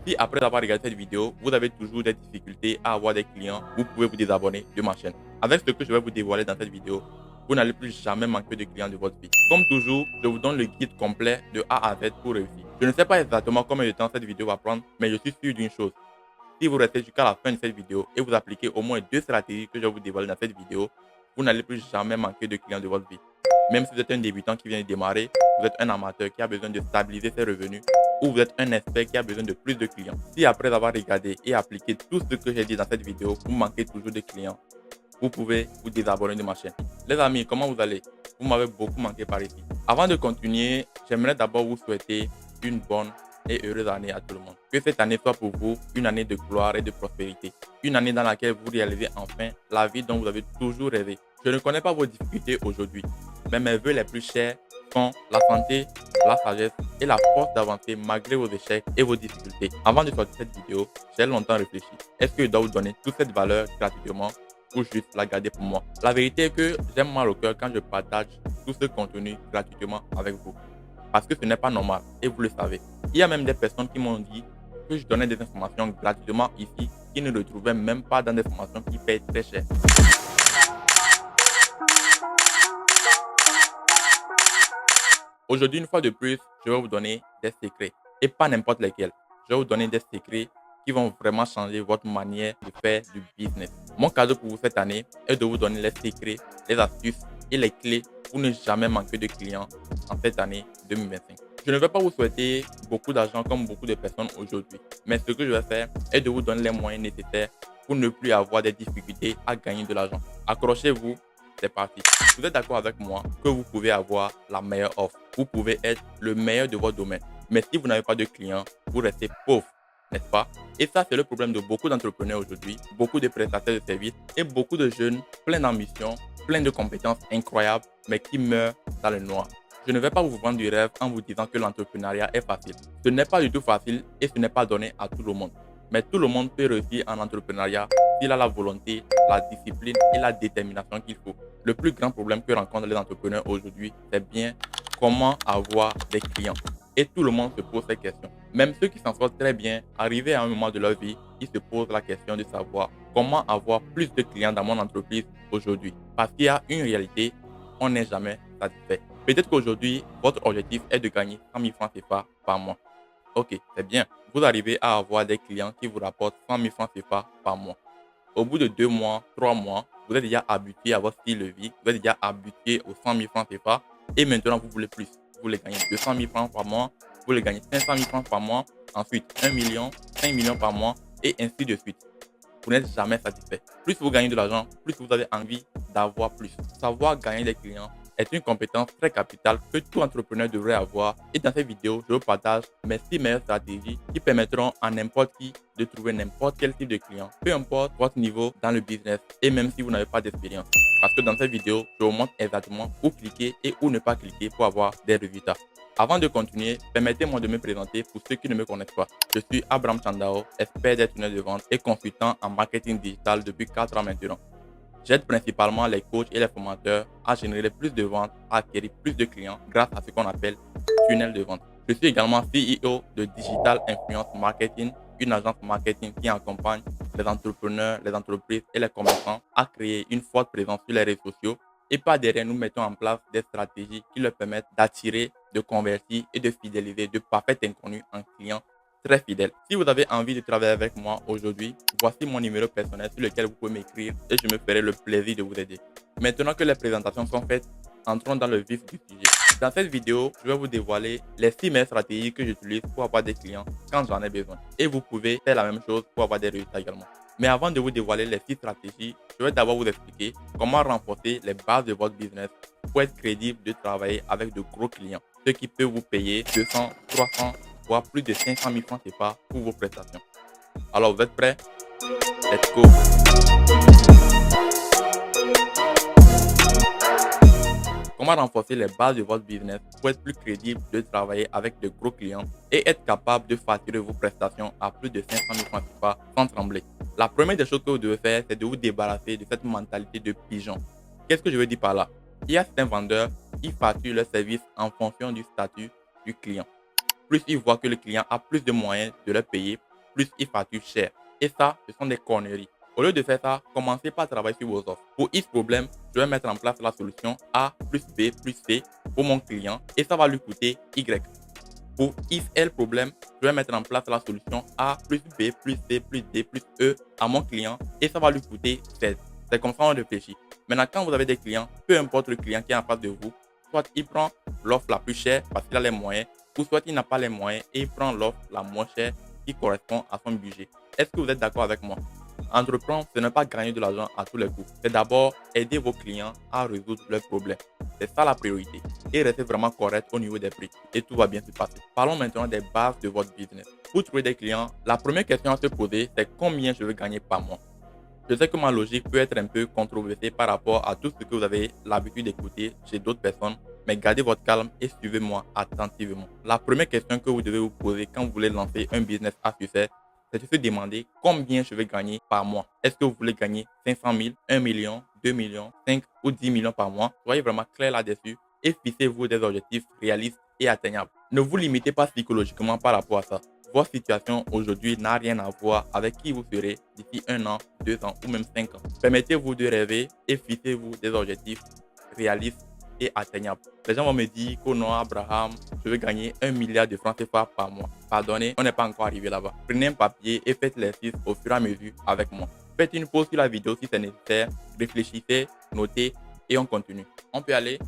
Si après avoir regardé cette vidéo, vous avez toujours des difficultés à avoir des clients, vous pouvez vous désabonner de ma chaîne. Avec ce que je vais vous dévoiler dans cette vidéo, vous n'allez plus jamais manquer de clients de votre vie. Comme toujours, je vous donne le guide complet de A à Z pour réussir. Je ne sais pas exactement combien de temps cette vidéo va prendre, mais je suis sûr d'une chose. Si vous restez jusqu'à la fin de cette vidéo et vous appliquez au moins 2 stratégies que je vais vous dévoiler dans cette vidéo, vous n'allez plus jamais manquer de clients de votre vie. Même si vous êtes un débutant qui vient de démarrer, vous êtes un amateur qui a besoin de stabiliser ses revenus ou vous êtes un expert qui a besoin de plus de clients. Si après avoir regardé et appliqué tout ce que j'ai dit dans cette vidéo, vous manquez toujours de clients, vous pouvez vous désabonner de ma chaîne. Les amis, comment vous allez? Vous m'avez beaucoup manqué par ici. Avant de continuer, j'aimerais d'abord vous souhaiter une bonne et heureuse année à tout le monde. Que cette année soit pour vous une année de gloire et de prospérité. Une année dans laquelle vous réalisez enfin la vie dont vous avez toujours rêvé. Je ne connais pas vos difficultés aujourd'hui, mais mes vœux les plus chers sont la santé, la sagesse et la force d'avancer malgré vos échecs et vos difficultés. Avant de sortir cette vidéo, j'ai longtemps réfléchi. Est-ce que je dois vous donner toute cette valeur gratuitement ou juste la garder pour moi? La vérité est que j'aime mal au cœur quand je partage tout ce contenu gratuitement avec vous. Parce que ce n'est pas normal et vous le savez. Il y a même des personnes qui m'ont dit que je donnais des informations gratuitement ici qui ne retrouvaient même pas dans des formations qui payent très cher. Aujourd'hui, une fois de plus, je vais vous donner des secrets et pas n'importe lesquels. Je vais vous donner des secrets qui vont vraiment changer votre manière de faire du business. Mon cadeau pour vous cette année est de vous donner les secrets, les astuces et les clés pour ne jamais manquer de clients en cette année 2025. Je ne vais pas vous souhaiter beaucoup d'argent comme beaucoup de personnes aujourd'hui, mais ce que je vais faire est de vous donner les moyens nécessaires pour ne plus avoir des difficultés à gagner de l'argent. Accrochez-vous, c'est parti. Vous êtes d'accord avec moi que vous pouvez avoir la meilleure offre. Vous pouvez être le meilleur de votre domaine. Mais si vous n'avez pas de clients, vous restez pauvre, n'est-ce pas? Et ça, c'est le problème de beaucoup d'entrepreneurs aujourd'hui, beaucoup de prestataires de services et beaucoup de jeunes pleins d'ambition, pleins de compétences incroyables, mais qui meurent dans le noir. Je ne vais pas vous vendre du rêve en vous disant que l'entrepreneuriat est facile. Ce n'est pas du tout facile et ce n'est pas donné à tout le monde. Mais tout le monde peut réussir en entrepreneuriat s'il a la volonté, la discipline et la détermination qu'il faut. Le plus grand problème que rencontrent les entrepreneurs aujourd'hui, c'est bien comment avoir des clients. Et tout le monde se pose ces questions. Même ceux qui s'en sortent très bien, arrivés à un moment de leur vie, ils se posent la question de savoir comment avoir plus de clients dans mon entreprise aujourd'hui. Parce qu'il y a une réalité, on n'est jamais satisfait. Peut-être qu'aujourd'hui, votre objectif est de gagner 100 000 francs CFA par mois. Ok, c'est bien. Vous arrivez à avoir des clients qui vous rapportent 100 000 francs CFA par mois. Au bout de 2 mois, 3 mois, vous êtes déjà habitué à votre style de vie, vous êtes déjà habitué aux 100 000 francs CFA et maintenant vous voulez plus. Vous voulez gagner 200 000 francs par mois, vous voulez gagner 500 000 francs par mois, ensuite 1 million, 5 millions par mois et ainsi de suite. Vous n'êtes jamais satisfait. Plus vous gagnez de l'argent, plus vous avez envie d'avoir plus. Savoir gagner des clients est une compétence très capitale que tout entrepreneur devrait avoir. Et dans cette vidéo, je vous partage mes 6 meilleures stratégies qui permettront à n'importe qui de trouver n'importe quel type de client, peu importe votre niveau dans le business et même si vous n'avez pas d'expérience. Parce que dans cette vidéo, je vous montre exactement où cliquer et où ne pas cliquer pour avoir des résultats. Avant de continuer, permettez-moi de me présenter pour ceux qui ne me connaissent pas. Je suis Abraham Chandao, expert des tunnels de vente et consultant en marketing digital depuis 4 ans maintenant. J'aide principalement les coachs et les formateurs à générer plus de ventes, à acquérir plus de clients grâce à ce qu'on appelle tunnel de vente. Je suis également CEO de Digital Influence Marketing, une agence marketing qui accompagne les entrepreneurs, les entreprises et les commerçants à créer une forte présence sur les réseaux sociaux. Et par derrière, nous mettons en place des stratégies qui leur permettent d'attirer, de convertir et de fidéliser de parfaits inconnus en clients très fidèles. Si vous avez envie de travailler avec moi aujourd'hui, voici mon numéro personnel sur lequel vous pouvez m'écrire et je me ferai le plaisir de vous aider. Maintenant que les présentations sont faites, entrons dans le vif du sujet. Dans cette vidéo, je vais vous dévoiler les 6 meilleures stratégies que j'utilise pour avoir des clients quand j'en ai besoin. Et vous pouvez faire la même chose pour avoir des résultats également. Mais avant de vous dévoiler les 6 stratégies, je vais d'abord vous expliquer comment renforcer les bases de votre business pour être crédible de travailler avec de gros clients. Ceux qui peuvent vous payer 200, 300, voire plus de 500 000 francs CFA pour vos prestations. Alors vous êtes prêts? Let's go! Comment renforcer les bases de votre business pour être plus crédible de travailler avec de gros clients et être capable de facturer vos prestations à plus de 500 000 francs CFA sans trembler. La première des choses que vous devez faire, c'est de vous débarrasser de cette mentalité de pigeon. Qu'est-ce que je veux dire par là? Il y a certains vendeurs qui facturent leur service en fonction du statut du client. Plus ils voient que le client a plus de moyens de leur payer, plus ils facturent cher. Et ça, ce sont des conneries. Au lieu de faire ça, commencez par travailler sur vos offres. Pour X problème, je vais mettre en place la solution A plus B plus C pour mon client et ça va lui coûter Y. Pour XL problème, je vais mettre en place la solution A plus B plus C plus D plus E à mon client et ça va lui coûter 16. C'est comme ça on réfléchit. Maintenant, quand vous avez des clients, peu importe le client qui est en face de vous, soit il prend l'offre la plus chère parce qu'il a les moyens, ou soit il n'a pas les moyens et il prend l'offre la moins chère qui correspond à son budget. Est-ce que vous êtes d'accord avec moi? Entreprendre, ce n'est pas gagner de l'argent à tous les coups. C'est d'abord aider vos clients à résoudre leurs problèmes. C'est ça la priorité. Et restez vraiment correct au niveau des prix. Et tout va bien se passer. Parlons maintenant des bases de votre business. Pour trouver des clients, la première question à se poser, c'est combien je veux gagner par mois. Je sais que ma logique peut être un peu controversée par rapport à tout ce que vous avez l'habitude d'écouter chez d'autres personnes, mais gardez votre calme et suivez-moi attentivement. La première question que vous devez vous poser quand vous voulez lancer un business à succès, c'est de se demander combien je vais gagner par mois. Est-ce que vous voulez gagner 500 000, 1 million, 2 millions, 5 ou 10 millions par mois? Soyez vraiment clair là-dessus et fixez-vous des objectifs réalistes et atteignables. Ne vous limitez pas psychologiquement par rapport à ça. Votre situation aujourd'hui n'a rien à voir avec qui vous serez d'ici 1 an, 2 ans ou même 5 ans. Permettez-vous de rêver et fixez-vous des objectifs réalistes et atteignables. Les gens vont me dire qu'au nom Abraham, je veux gagner 1 milliard de francs CFA par mois. Pardonnez, on n'est pas encore arrivé là-bas. Prenez un papier et faites l'exercice au fur et à mesure avec moi. Faites une pause sur la vidéo si c'est nécessaire. Réfléchissez, notez et on continue. On peut aller?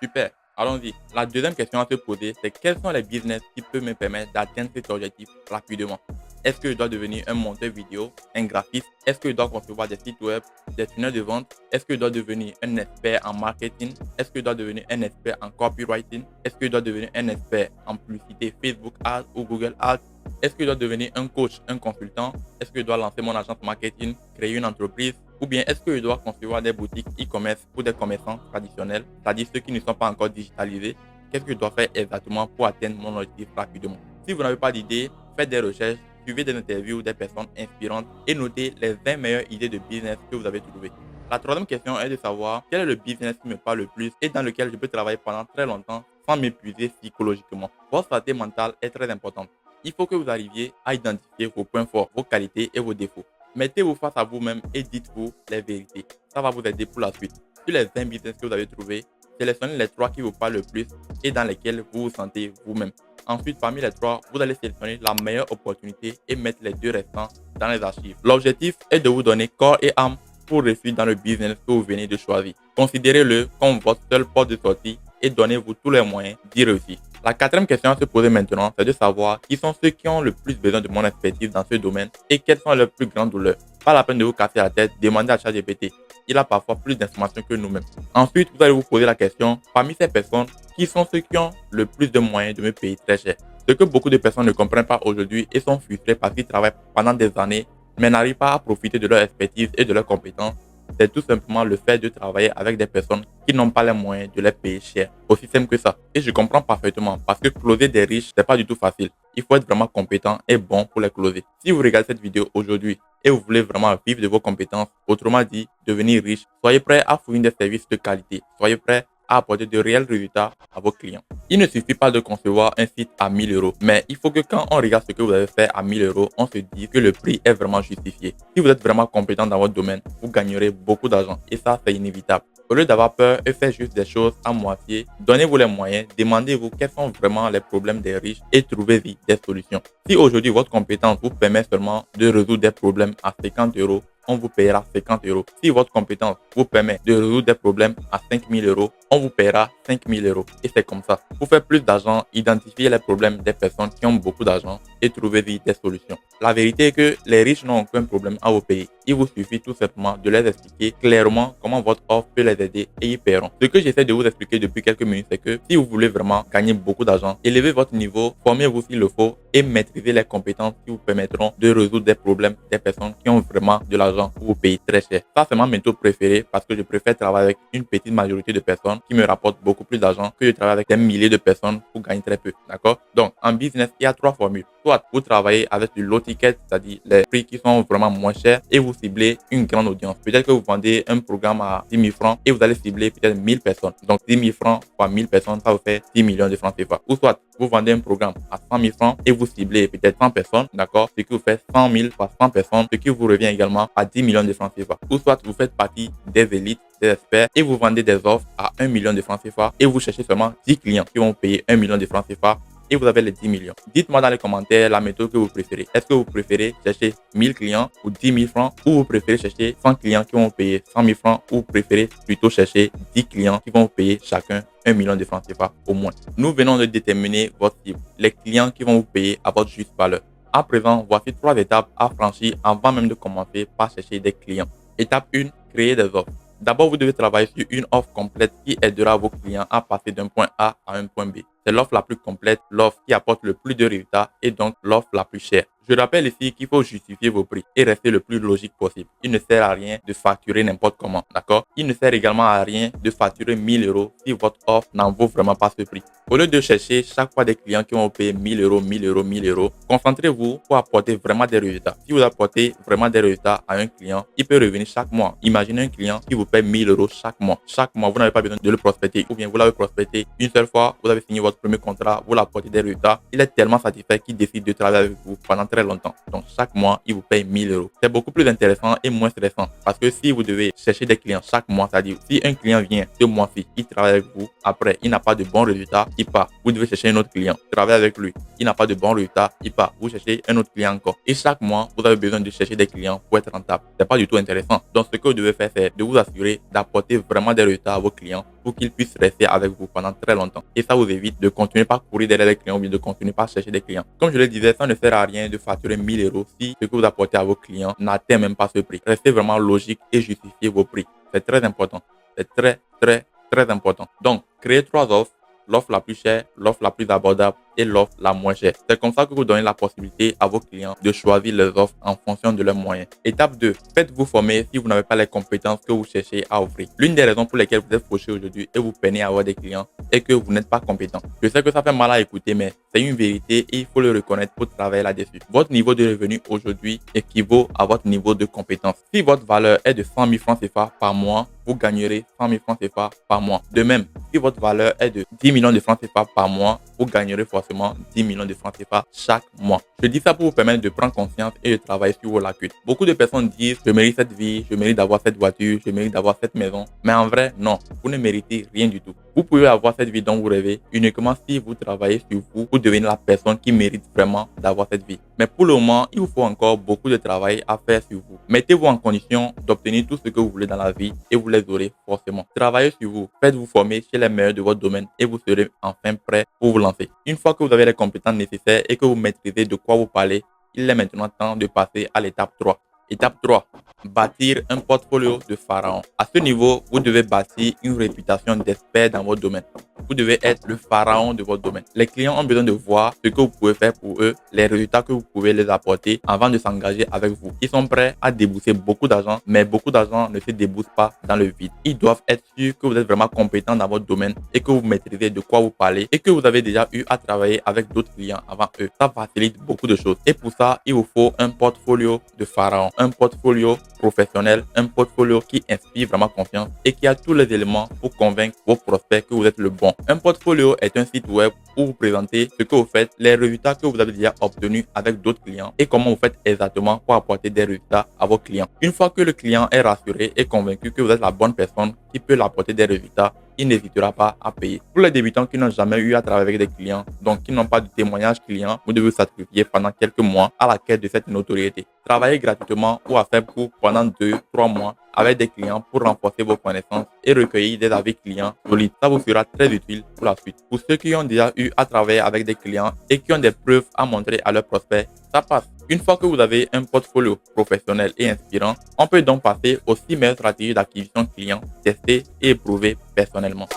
Super. Allons-y. La deuxième question à se poser, c'est quels sont les business qui peuvent me permettre d'atteindre cet objectif rapidement? Est-ce que je dois devenir un monteur vidéo, un graphiste? Est-ce que je dois concevoir des sites web, des tunnels de vente? Est-ce que je dois devenir un expert en marketing? Est-ce que je dois devenir un expert en copywriting? Est-ce que je dois devenir un expert en publicité Facebook Ads ou Google Ads? Est-ce que je dois devenir un coach, un consultant? Est-ce que je dois lancer mon agence marketing, créer une entreprise? Ou bien est-ce que je dois concevoir des boutiques e-commerce pour des commerçants traditionnels, c'est-à-dire ceux qui ne sont pas encore digitalisés? Qu'est-ce que je dois faire exactement pour atteindre mon objectif rapidement? Si vous n'avez pas d'idée, faites des recherches, suivez des interviews des personnes inspirantes et notez les 20 meilleures idées de business que vous avez trouvées. La troisième question est de savoir quel est le business qui me parle le plus et dans lequel je peux travailler pendant très longtemps sans m'épuiser psychologiquement. Votre santé mentale est très importante. Il faut que vous arriviez à identifier vos points forts, vos qualités et vos défauts. Mettez-vous face à vous-même et dites-vous les vérités. Ça va vous aider pour la suite. Sur les 20 business que vous avez trouvés, sélectionnez les 3 qui vous parlent le plus et dans lesquels vous vous sentez vous-même. Ensuite, parmi les 3, vous allez sélectionner la meilleure opportunité et mettre les 2 restants dans les archives. L'objectif est de vous donner corps et âme pour réussir dans le business que vous venez de choisir. Considérez-le comme votre seule porte de sortie et donnez-vous tous les moyens d'y réussir. La quatrième question à se poser maintenant, c'est de savoir qui sont ceux qui ont le plus besoin de mon expertise dans ce domaine et quelles sont leurs plus grandes douleurs. Pas la peine de vous casser la tête, demandez à ChatGPT. Il a parfois plus d'informations que nous-mêmes. Ensuite, vous allez vous poser la question, parmi ces personnes, qui sont ceux qui ont le plus de moyens de me payer très cher? Ce que beaucoup de personnes ne comprennent pas aujourd'hui et sont frustrées parce qu'ils travaillent pendant des années mais n'arrivent pas à profiter de leur expertise et de leurs compétences, c'est tout simplement le fait de travailler avec des personnes qui n'ont pas les moyens de les payer cher. Aussi simple que ça. Et je comprends parfaitement parce que closer des riches, c'est pas du tout facile. Il faut être vraiment compétent et bon pour les closer. Si vous regardez cette vidéo aujourd'hui et vous voulez vraiment vivre de vos compétences, autrement dit, devenir riche, soyez prêt à fournir des services de qualité. Soyez prêt à apporter de réels résultats à vos clients. Il ne suffit pas de concevoir un site à 1000 euros, mais il faut que quand on regarde ce que vous avez fait à 1000 euros, on se dise que le prix est vraiment justifié. Si vous êtes vraiment compétent dans votre domaine, vous gagnerez beaucoup d'argent et ça, c'est inévitable. Au lieu d'avoir peur et faire juste des choses à moitié, donnez-vous les moyens, demandez-vous quels sont vraiment les problèmes des riches et trouvez-y des solutions. Si aujourd'hui votre compétence vous permet seulement de résoudre des problèmes à 50 euros, on vous paiera 50 euros. Si votre compétence vous permet de résoudre des problèmes à 5000 euros, on vous paiera 5000 euros. Et c'est comme ça. Pour faire plus d'argent, identifiez les problèmes des personnes qui ont beaucoup d'argent et trouvez-y des solutions. La vérité est que les riches n'ont aucun problème à vous payer. Il vous suffit tout simplement de les expliquer clairement comment votre offre peut les aider et ils paieront. Ce que j'essaie de vous expliquer depuis quelques minutes, c'est que si vous voulez vraiment gagner beaucoup d'argent, élevez votre niveau, formez-vous s'il le faut et maîtrisez les compétences qui vous permettront de résoudre des problèmes des personnes qui ont vraiment de l'argent pour vous payer très cher. Ça, c'est ma méthode préférée parce que je préfère travailler avec une petite majorité de personnes qui me rapportent beaucoup plus d'argent que de travailler avec des milliers de personnes pour gagner très peu. D'accord? Donc, en business, il y a 3 formules. Soit vous travaillez avec du low ticket, c'est-à-dire les prix qui sont vraiment moins chers et vous vous ciblez une grande audience. Peut-être que vous vendez un programme à 10 000 francs et vous allez cibler peut-être 1000 personnes. Donc 10 000 francs fois 1000 personnes, ça vous fait 10 millions de francs CFA. Ou soit vous vendez un programme à 100 000 francs et vous ciblez peut-être 100 personnes, d'accord? Ce qui vous fait 100 000 fois 100 personnes, ce qui vous revient également à 10 millions de francs CFA. Ou soit vous faites partie des élites, des experts et vous vendez des offres à 1 million de francs CFA et vous cherchez seulement 10 clients qui vont payer 1 million de francs CFA et vous avez les 10 millions. Dites-moi dans les commentaires la méthode que vous préférez. Est-ce que vous préférez chercher 1000 clients ou 10 000 francs ou vous préférez chercher 100 clients qui vont payer 100 000 francs ou vous préférez plutôt chercher 10 clients qui vont payer chacun 1 million de francs CFA au moins. Nous venons de déterminer votre cible, les clients qui vont vous payer à votre juste valeur. À présent, voici 3 étapes à franchir avant même de commencer par chercher des clients. Étape 1, créer des offres. D'abord, vous devez travailler sur une offre complète qui aidera vos clients à passer d'un point A à un point B. C'est l'offre la plus complète, l'offre qui apporte le plus de résultats et donc l'offre la plus chère. Je rappelle ici qu'il faut justifier vos prix et rester le plus logique possible. Il ne sert à rien de facturer n'importe comment, d'accord? Il ne sert également à rien de facturer 1000 euros si votre offre n'en vaut vraiment pas ce prix. Au lieu de chercher chaque fois des clients qui vont payer 1000 euros, 1000 euros, 1000 euros, concentrez-vous pour apporter vraiment des résultats. Si vous apportez vraiment des résultats à un client, il peut revenir chaque mois. Imaginez un client qui vous paie 1000 euros chaque mois. Chaque mois, vous n'avez pas besoin de le prospecter ou bien vous l'avez prospecté une seule fois, vous avez signé votre premier contrat, vous l'apportez des résultats. Il est tellement satisfait qu'il décide de travailler avec vous pendant très longtemps. Donc, chaque mois, il vous paye 1000 euros. C'est beaucoup plus intéressant et moins stressant parce que si vous devez chercher des clients chaque mois, c'est-à-dire si un client vient ce mois-ci, il travaille avec vous, après, il n'a pas de bons résultats, il part. Vous devez chercher un autre client, travailler avec lui. Il n'a pas de bons résultats, il part. Vous cherchez un autre client encore. Et chaque mois, vous avez besoin de chercher des clients pour être rentable. C'est pas du tout intéressant. Donc, ce que vous devez faire, c'est de vous assurer d'apporter vraiment des résultats à vos clients pour qu'ils puissent rester avec vous pendant très longtemps. Et ça vous évite de continuer par courir derrière les clients ou bien de continuer par chercher des clients. Comme je le disais, ça ne sert à rien de facturer 1000 euros si ce que vous apportez à vos clients n'atteint même pas ce prix. Restez vraiment logique et justifiez vos prix. C'est très important. C'est très important. Donc, créez 3 offres. L'offre la plus chère, l'offre la plus abordable et l'offre la moins chère. C'est comme ça que vous donnez la possibilité à vos clients de choisir les offres en fonction de leurs moyens. Étape 2. Faites-vous former si vous n'avez pas les compétences que vous cherchez à offrir. L'une des raisons pour lesquelles vous êtes fauché aujourd'hui et vous peinez à avoir des clients est que vous n'êtes pas compétent. Je sais que ça fait mal à écouter, mais c'est une vérité et il faut le reconnaître pour travailler là-dessus. Votre niveau de revenu aujourd'hui équivaut à votre niveau de compétence. Si votre valeur est de 100 000 francs CFA par mois, vous gagnerez 100 000 francs CFA par mois. De même, si votre valeur est de 10 millions de francs CFA par mois, vous gagnerez forcément 10 millions de francs CFA chaque mois. Je dis ça pour vous permettre de prendre conscience et de travailler sur vos lacunes. Beaucoup de personnes disent « je mérite cette vie, je mérite d'avoir cette voiture, je mérite d'avoir cette maison ». Mais en vrai, non, vous ne méritez rien du tout. Vous pouvez avoir cette vie dont vous rêvez uniquement si vous travaillez sur vous pour devenir la personne qui mérite vraiment d'avoir cette vie. Mais pour le moment, il vous faut encore beaucoup de travail à faire sur vous. Mettez-vous en condition d'obtenir tout ce que vous voulez dans la vie et vous les aurez forcément. Travaillez sur vous, faites-vous former chez les meilleurs de votre domaine et vous serez enfin prêt pour vous lancer. Une fois que vous avez les compétences nécessaires et que vous maîtrisez de quoi vous parlez, il est maintenant temps de passer à l'étape 3. Étape 3. Bâtir un portfolio de pharaon. À ce niveau, vous devez bâtir une réputation d'expert dans votre domaine. Vous devez être le pharaon de votre domaine. Les clients ont besoin de voir ce que vous pouvez faire pour eux, les résultats que vous pouvez les apporter avant de s'engager avec vous. Ils sont prêts à débourser beaucoup d'argent, mais beaucoup d'argent ne se débousse pas dans le vide. Ils doivent être sûrs que vous êtes vraiment compétent dans votre domaine et que vous maîtrisez de quoi vous parlez et que vous avez déjà eu à travailler avec d'autres clients avant eux. Ça facilite beaucoup de choses. Et pour ça, il vous faut un portfolio de pharaon, un portfolio professionnel, un portfolio qui inspire vraiment confiance et qui a tous les éléments pour convaincre vos prospects que vous êtes le bon. Un portfolio est un site web où vous présentez ce que vous faites, les résultats que vous avez déjà obtenus avec d'autres clients et comment vous faites exactement pour apporter des résultats à vos clients. Une fois que le client est rassuré et convaincu que vous êtes la bonne personne qui peut lui apporter des résultats, il n'hésitera pas à payer. Pour les débutants qui n'ont jamais eu à travailler avec des clients, donc qui n'ont pas de témoignage client, vous devez vous sacrifier pendant quelques mois à la quête de cette notoriété. Travaillez gratuitement ou à faire court pendant 2-3 mois avec des clients pour renforcer vos connaissances et recueillir des avis clients solides. Ça vous sera très utile pour la suite. Pour ceux qui ont déjà eu à travailler avec des clients et qui ont des preuves à montrer à leurs prospects, ça passe. Une fois que vous avez un portfolio professionnel et inspirant, on peut donc passer aux 6 meilleures stratégies d'acquisition client testées et éprouvées personnellement.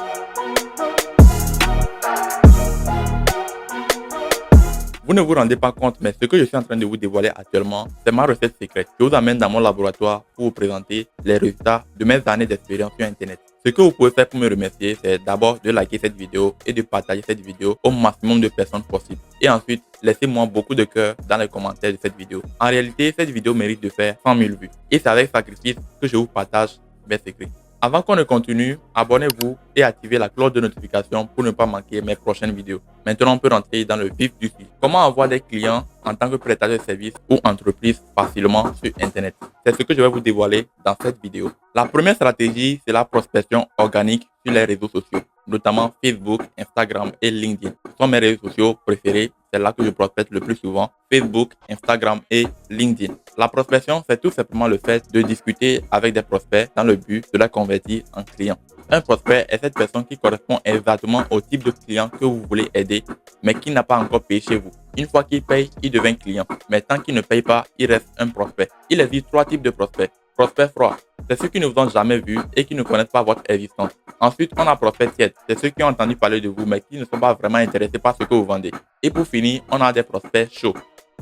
Vous ne vous rendez pas compte, mais ce que je suis en train de vous dévoiler actuellement, c'est ma recette secrète. Je vous amène dans mon laboratoire pour vous présenter les résultats de mes années d'expérience sur Internet. Ce que vous pouvez faire pour me remercier, c'est d'abord de liker cette vidéo et de partager cette vidéo au maximum de personnes possible. Et ensuite, laissez-moi beaucoup de cœur dans les commentaires de cette vidéo. En réalité, cette vidéo mérite de faire 100 000 vues. Et c'est avec sacrifice que je vous partage mes secrets. Avant qu'on ne continue, abonnez-vous et activez la cloche de notification pour ne pas manquer mes prochaines vidéos. Maintenant, on peut rentrer dans le vif du sujet. Comment avoir des clients en tant que prestataire de services ou entreprise facilement sur Internet? C'est ce que je vais vous dévoiler dans cette vidéo. La première stratégie, c'est la prospection organique sur les réseaux sociaux, notamment Facebook, Instagram et LinkedIn. Ce sont mes réseaux sociaux préférés. C'est là que je prospecte le plus souvent. Facebook, Instagram et LinkedIn. La prospection, c'est tout simplement le fait de discuter avec des prospects dans le but de la convertir en client. Un prospect est cette personne qui correspond exactement au type de client que vous voulez aider, mais qui n'a pas encore payé chez vous. Une fois qu'il paye, il devient client. Mais tant qu'il ne paye pas, il reste un prospect. Il existe 3 types de prospects. Prospect froid, c'est ceux qui ne vous ont jamais vu et qui ne connaissent pas votre existence. Ensuite, on a prospect tiède, c'est ceux qui ont entendu parler de vous mais qui ne sont pas vraiment intéressés par ce que vous vendez. Et pour finir, on a des prospects chauds.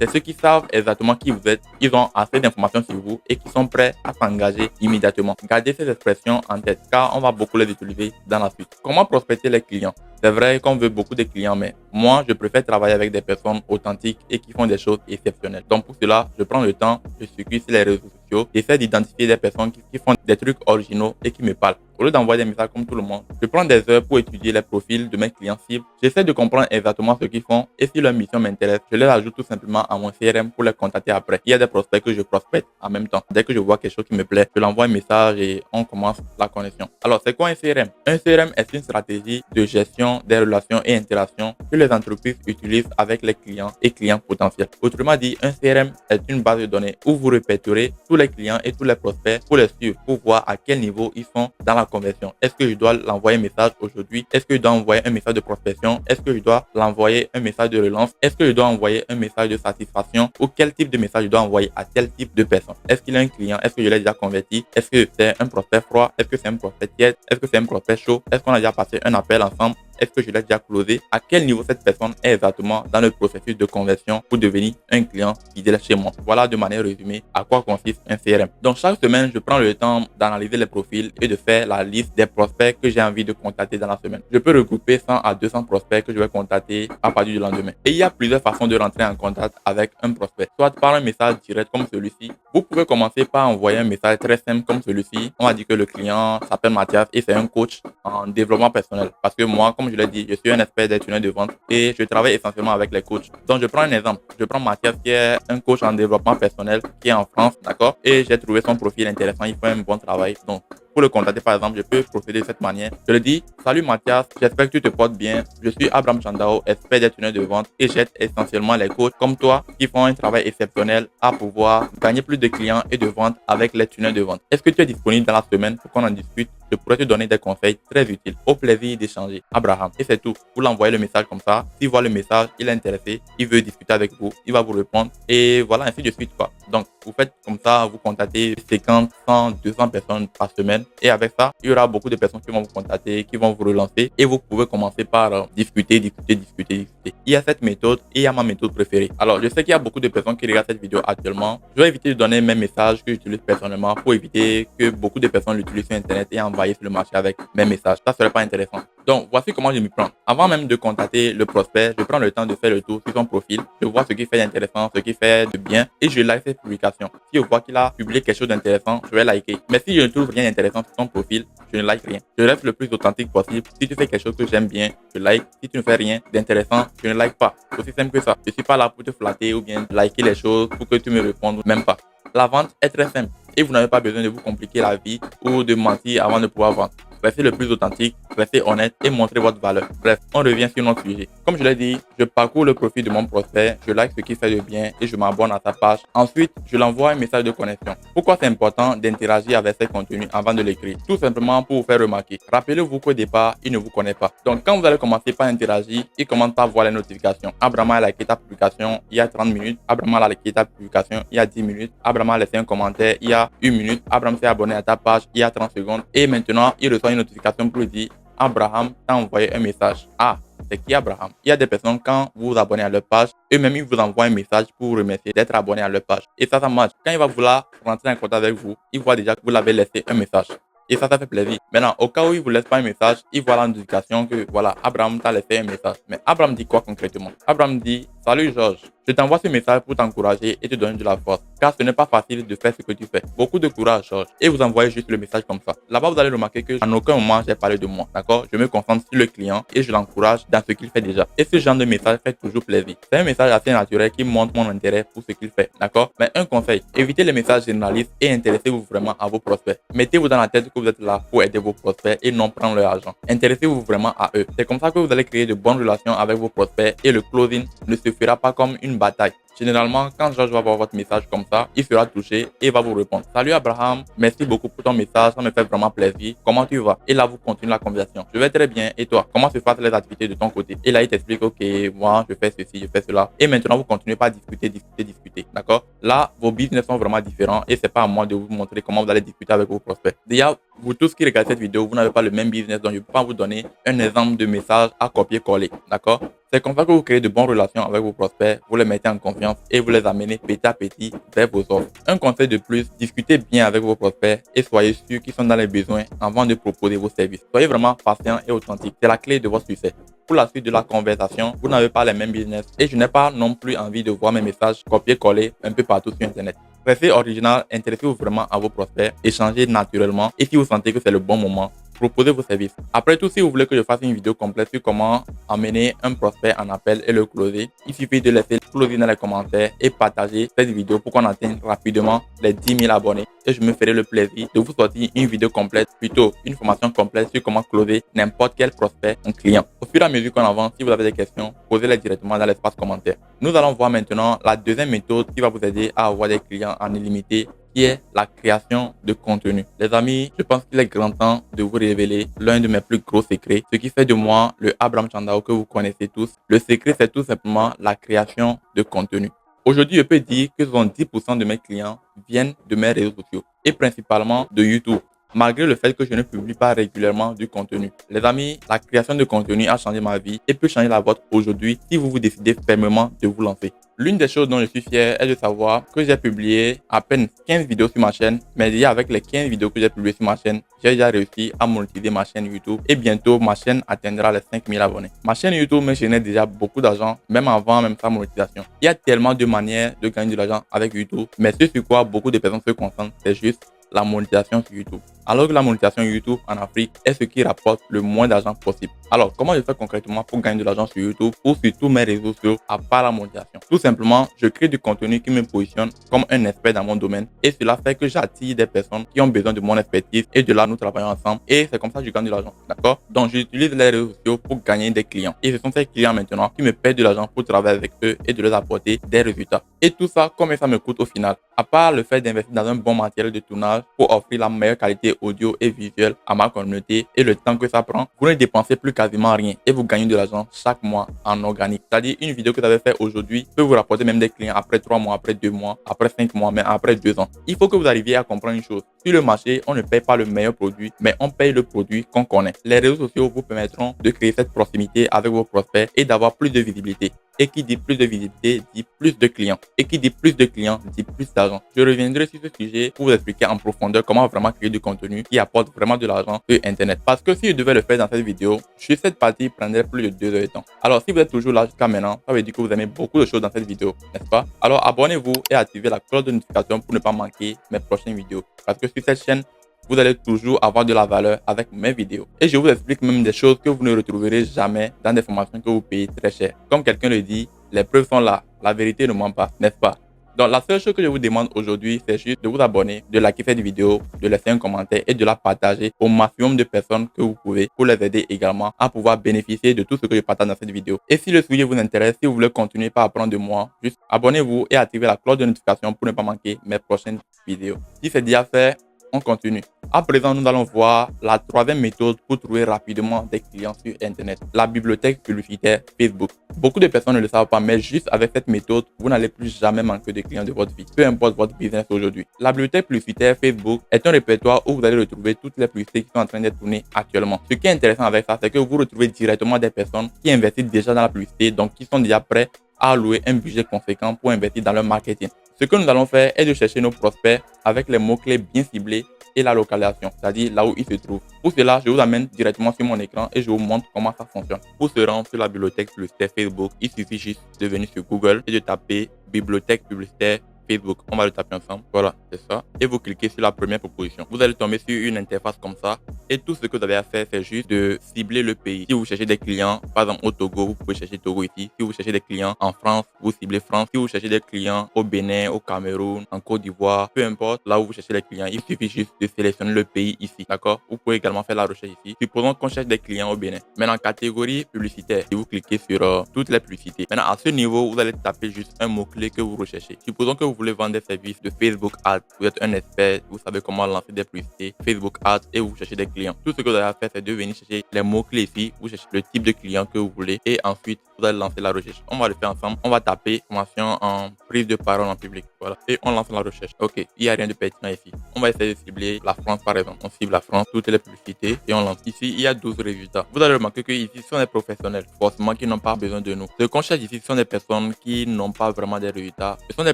C'est ceux qui savent exactement qui vous êtes, ils ont assez d'informations sur vous et qui sont prêts à s'engager immédiatement. Gardez ces expressions en tête car on va beaucoup les utiliser dans la suite. Comment prospecter les clients? C'est vrai qu'on veut beaucoup de clients, mais moi, je préfère travailler avec des personnes authentiques et qui font des choses exceptionnelles. Donc pour cela, je prends le temps, je circule sur les réseaux sociaux, j'essaie d'identifier des personnes qui font des trucs originaux et qui me parlent. Au lieu d'envoyer des messages comme tout le monde, je prends des heures pour étudier les profils de mes clients cibles. J'essaie de comprendre exactement ce qu'ils font et si leur mission m'intéresse, je les ajoute tout simplement à mon CRM pour les contacter après. Il y a des prospects que je prospecte en même temps. Dès que je vois quelque chose qui me plaît, je l'envoie un message et on commence la connexion. Alors, c'est quoi un CRM? Un CRM est une stratégie de gestion des relations et interactions que les entreprises utilisent avec les clients et clients potentiels. Autrement dit, un CRM est une base de données où vous répertorez tous les clients et tous les prospects pour les suivre, pour voir à quel niveau ils sont dans la conversion. Est-ce que je dois l'envoyer un message aujourd'hui? Est-ce que je dois envoyer un message de prospection? Est-ce que je dois l'envoyer un message de relance? Est-ce que je dois envoyer un message de satisfaction? Ou quel type de message je dois envoyer à quel type de personne? Est-ce qu'il a un client? Est-ce que je l'ai déjà converti? Est-ce que c'est un prospect froid? Est-ce que c'est un prospect tiède? Est-ce que c'est un prospect chaud? Est-ce qu'on a déjà passé un appel ensemble? Est-ce que je l'ai déjà closé? À quel niveau cette personne est exactement dans le processus de conversion pour devenir un client fidèle chez moi? Voilà de manière résumée à quoi consiste un CRM. Donc chaque semaine, je prends le temps d'analyser les profils et de faire la liste des prospects que j'ai envie de contacter dans la semaine. Je peux regrouper 100 à 200 prospects que je vais contacter à partir du lendemain. Et il y a plusieurs façons de rentrer en contact avec un prospect. Soit par un message direct comme celui-ci. Vous pouvez commencer par envoyer un message très simple comme celui-ci. On va dire que le client s'appelle Mathias et c'est un coach en développement personnel. Parce que moi, comme je l'ai dit, je suis un expert des tunnels de vente et je travaille essentiellement avec les coachs. Donc, je prends un exemple. Je prends Mathias qui est un coach en développement personnel qui est en France, d'accord? Et j'ai trouvé son profil intéressant. Il fait un bon travail. Donc, pour le contacter, par exemple, je peux procéder de cette manière. Je lui dis, salut Mathias, j'espère que tu te portes bien. Je suis Abraham Chandao, expert des tunnels de vente et j'aide essentiellement les coachs comme toi qui font un travail exceptionnel à pouvoir gagner plus de clients et de ventes avec les tunnels de vente. Est-ce que tu es disponible dans la semaine pour qu'on en discute? Je pourrais te donner des conseils très utiles. Au plaisir d'échanger. Abraham. Et c'est tout. Vous l'envoyez le message comme ça. S'il voit le message, il est intéressé, il veut discuter avec vous, il va vous répondre. Et voilà, ainsi de suite, quoi. Donc, vous faites comme ça, vous contactez 50, 100, 200 personnes par semaine. Et avec ça, il y aura beaucoup de personnes qui vont vous contacter, qui vont vous relancer. Et vous pouvez commencer par discuter. Il y a cette méthode et il y a ma méthode préférée. Alors, je sais qu'il y a beaucoup de personnes qui regardent cette vidéo actuellement. Je vais éviter de donner mes messages que j'utilise personnellement pour éviter que beaucoup de personnes l'utilisent sur Internet et envahissent le marché avec mes messages. Ça serait pas intéressant. Donc, voici comment je m'y prends. Avant même de contacter le prospect, je prends le temps de faire le tour sur son profil. Je vois ce qu'il fait d'intéressant, ce qu'il fait de bien et je like ses publications. Si je vois qu'il a publié quelque chose d'intéressant, je vais liker. Mais si je ne trouve rien d'intéressant sur son profil, je ne like rien. Je reste le plus authentique possible. Si tu fais quelque chose que j'aime bien, je like. Si tu ne fais rien d'intéressant, je ne like pas. C'est aussi simple que ça. Je suis pas là pour te flatter ou bien liker les choses pour que tu me répondes, même pas. La vente est très simple et vous n'avez pas besoin de vous compliquer la vie ou de mentir avant de pouvoir vendre. Restez le plus authentique, restez honnête et montrez votre valeur. Bref, on revient sur notre sujet. Comme je l'ai dit, je parcours le profil de mon prospect, je like ce qu'il fait de bien et je m'abonne à sa page. Ensuite, je l'envoie un message de connexion. Pourquoi c'est important d'interagir avec ses contenus avant de l'écrire? Tout simplement pour vous faire remarquer. Rappelez-vous qu'au départ, il ne vous connaît pas. Donc, quand vous allez commencer par interagir, il commence par voir les notifications. Abraham a liké ta publication il y a 30 minutes. Abraham a liké ta publication il y a 10 minutes. Abraham a laissé un commentaire il y a 1 minute. Abraham s'est abonné à ta page il y a 30 secondes. Et maintenant, il reçoit une notification pour lui dire Abraham t'a envoyé un message. Ah, c'est qui Abraham? Il y a des personnes, quand vous vous abonnez à leur page, eux-mêmes ils vous envoient un message pour vous remercier d'être abonné à leur page. Et ça marche. Quand il va vouloir rentrer en contact avec vous, il voit déjà que vous l'avez laissé un message. Et ça fait plaisir. Maintenant, au cas où il vous laisse pas un message, il voit la notification que voilà, Abraham t'a laissé un message. Mais Abraham dit quoi concrètement? Abraham dit: salut Georges, je t'envoie ce message pour t'encourager et te donner de la force. Car ce n'est pas facile de faire ce que tu fais. Beaucoup de courage, Georges. Et vous envoyez juste le message comme ça. Là-bas, vous allez remarquer que en aucun moment j'ai parlé de moi. D'accord? Je me concentre sur le client et je l'encourage dans ce qu'il fait déjà. Et ce genre de message fait toujours plaisir. C'est un message assez naturel qui montre mon intérêt pour ce qu'il fait. D'accord? Mais un conseil, évitez les messages généralistes et intéressez-vous vraiment à vos prospects. Mettez-vous dans la tête que vous êtes là pour aider vos prospects et non prendre leur argent. Intéressez-vous vraiment à eux. C'est comme ça que vous allez créer de bonnes relations avec vos prospects et le closing ne se fera pas comme une bataille. Généralement, quand Georges va voir votre message comme ça, il sera touché et va vous répondre: salut Abraham, merci beaucoup pour ton message, ça me fait vraiment plaisir. Comment tu vas? Et là, vous continuez la conversation. Je vais très bien. Et toi? Comment se passent les activités de ton côté? Et là, il t'explique: ok, moi, je fais ceci, je fais cela. Et maintenant, vous continuez pas à discuter. D'accord? Là, vos business sont vraiment différents et c'est pas à moi de vous montrer comment vous allez discuter avec vos prospects. Déjà, vous tous qui regardez cette vidéo, vous n'avez pas le même business, donc je peux pas vous donner un exemple de message à copier-coller. D'accord? C'est comme ça que vous créez de bonnes relations avec vos prospects, vous les mettez en confiance et vous les amenez petit à petit vers vos offres. Un conseil de plus, discutez bien avec vos prospects et soyez sûr qu'ils sont dans les besoins avant de proposer vos services. Soyez vraiment patient et authentique. C'est la clé de votre succès. Pour la suite de la conversation, vous n'avez pas les mêmes business et je n'ai pas non plus envie de voir mes messages copier-coller un peu partout sur Internet. Restez original, intéressez-vous vraiment à vos prospects, échangez naturellement et si vous sentez que c'est le bon moment, proposez vos services. Après tout, si vous voulez que je fasse une vidéo complète sur comment amener un prospect en appel et le closer, il suffit de laisser closer dans les commentaires et partager cette vidéo pour qu'on atteigne rapidement les 10 000 abonnés. Et je me ferai le plaisir de vous sortir une vidéo complète, plutôt une formation complète sur comment closer n'importe quel prospect en client. Au fur et à mesure qu'on avance, si vous avez des questions, posez-les directement dans l'espace commentaire. Nous allons voir maintenant la deuxième méthode qui va vous aider à avoir des clients en illimité, qui est la création de contenu. Les amis, je pense qu'il est grand temps de vous révéler l'un de mes plus gros secrets, ce qui fait de moi le Abraham Chandao que vous connaissez tous. Le secret, c'est tout simplement la création de contenu. Aujourd'hui, je peux dire que 70% de mes clients viennent de mes réseaux sociaux et principalement de YouTube, malgré le fait que je ne publie pas régulièrement du contenu. Les amis, la création de contenu a changé ma vie et peut changer la vôtre aujourd'hui si vous vous décidez fermement de vous lancer. L'une des choses dont je suis fier est de savoir que j'ai publié à peine 15 vidéos sur ma chaîne, mais déjà avec les 15 vidéos que j'ai publiées sur ma chaîne, j'ai déjà réussi à monétiser ma chaîne YouTube et bientôt ma chaîne atteindra les 5000 abonnés. Ma chaîne YouTube me génère déjà beaucoup d'argent, même avant même sa monétisation. Il y a tellement de manières de gagner de l'argent avec YouTube, mais ce sur quoi beaucoup de personnes se concentrent, c'est juste la monétisation sur YouTube. Alors que la monétisation YouTube en Afrique est ce qui rapporte le moins d'argent possible. Alors, comment je fais concrètement pour gagner de l'argent sur YouTube ou sur tous mes réseaux sociaux à part la monétisation? Tout simplement, je crée du contenu qui me positionne comme un expert dans mon domaine et cela fait que j'attire des personnes qui ont besoin de mon expertise et de là, nous travaillons ensemble et c'est comme ça que je gagne de l'argent. D'accord? Donc, j'utilise les réseaux sociaux pour gagner des clients et ce sont ces clients maintenant qui me paient de l'argent pour travailler avec eux et de leur apporter des résultats. Et tout ça, combien ça me coûte au final? À part le fait d'investir dans un bon matériel de tournage pour offrir la meilleure qualité audio et visuelle à ma communauté et le temps que ça prend, vous ne dépensez plus quasiment rien et vous gagnez de l'argent chaque mois en organique. C'est-à-dire une vidéo que vous avez fait aujourd'hui peut vous rapporter même des clients après 3 mois, après 2 mois, après 5 mois, mais après 2 ans. Il faut que vous arriviez à comprendre une chose. Sur le marché, on ne paye pas le meilleur produit, mais on paye le produit qu'on connaît. Les réseaux sociaux vous permettront de créer cette proximité avec vos prospects et d'avoir plus de visibilité. Et qui dit plus de visibilité dit plus de clients. Et qui dit plus de clients dit plus d'argent. Je reviendrai sur ce sujet pour vous expliquer en profondeur comment vraiment créer du contenu qui apporte vraiment de l'argent sur Internet. Parce que si je devais le faire dans cette vidéo, cette partie prendrait plus de 2 heures de temps. Alors si vous êtes toujours là jusqu'à maintenant, ça veut dire que vous aimez beaucoup de choses dans cette vidéo, n'est-ce pas? Alors abonnez-vous et activez la cloche de notification pour ne pas manquer mes prochaines vidéos. Parce que sur cette chaîne, vous allez toujours avoir de la valeur avec mes vidéos. Et je vous explique même des choses que vous ne retrouverez jamais dans des formations que vous payez très cher. Comme quelqu'un le dit, les preuves sont là. La vérité ne ment pas, n'est-ce pas? Donc la seule chose que je vous demande aujourd'hui, c'est juste de vous abonner, de liker cette vidéo, de laisser un commentaire et de la partager au maximum de personnes que vous pouvez pour les aider également à pouvoir bénéficier de tout ce que je partage dans cette vidéo. Et si le sujet vous intéresse, si vous voulez continuer par apprendre de moi, juste abonnez-vous et activez la cloche de notification pour ne pas manquer mes prochaines vidéos. Si c'est déjà fait, on continue. À présent, nous allons voir la troisième méthode pour trouver rapidement des clients sur Internet, la bibliothèque publicitaire Facebook. Beaucoup de personnes ne le savent pas, mais juste avec cette méthode, vous n'allez plus jamais manquer de clients de votre vie, peu importe votre business aujourd'hui. La bibliothèque publicitaire Facebook est un répertoire où vous allez retrouver toutes les publicités qui sont en train d'être tournées actuellement. Ce qui est intéressant avec ça, c'est que vous retrouvez directement des personnes qui investissent déjà dans la publicité, donc qui sont déjà prêts à allouer un budget conséquent pour investir dans leur marketing. Ce que nous allons faire est de chercher nos prospects avec les mots-clés bien ciblés et la localisation, c'est-à-dire là où ils se trouvent. Pour cela, je vous amène directement sur mon écran et je vous montre comment ça fonctionne. Pour se rendre sur la bibliothèque publicitaire Facebook, il suffit juste de venir sur Google et de taper bibliothèque publicitaire Facebook. On va le taper ensemble. Voilà, c'est ça. Et vous cliquez sur la première proposition. Vous allez tomber sur une interface comme ça. Et tout ce que vous avez à faire, c'est juste de cibler le pays. Si vous cherchez des clients, par exemple au Togo, vous pouvez chercher Togo ici. Si vous cherchez des clients en France, vous ciblez France. Si vous cherchez des clients au Bénin, au Cameroun, en Côte d'Ivoire, peu importe, là où vous cherchez les clients, il suffit juste de sélectionner le pays ici. D'accord? Vous pouvez également faire la recherche ici. Supposons qu'on cherche des clients au Bénin. Maintenant, catégorie publicitaire, si vous cliquez sur toutes les publicités. Maintenant, à ce niveau, vous allez taper juste un mot-clé que vous recherchez. Supposons que vous voulez vendre des services de Facebook Ads. Vous êtes un expert, vous savez comment lancer des publicités Facebook Ads et vous cherchez des clients. Tout ce que vous avez à faire, c'est de venir chercher les mots-clés ici. Vous cherchez le type de client que vous voulez et ensuite, vous allez lancer la recherche. On va le faire ensemble. On va taper formation en prise de parole en public. Voilà. Et on lance la recherche. OK. Il n'y a rien de pertinent ici. On va essayer de cibler la France, par exemple. On cible la France, toutes les publicités et on lance. Ici, il y a 12 résultats. Vous allez remarquer que ici, ce sont des professionnels, forcément, qui n'ont pas besoin de nous. Ce qu'on cherche ici, ce sont des personnes qui n'ont pas vraiment des résultats. Ce sont des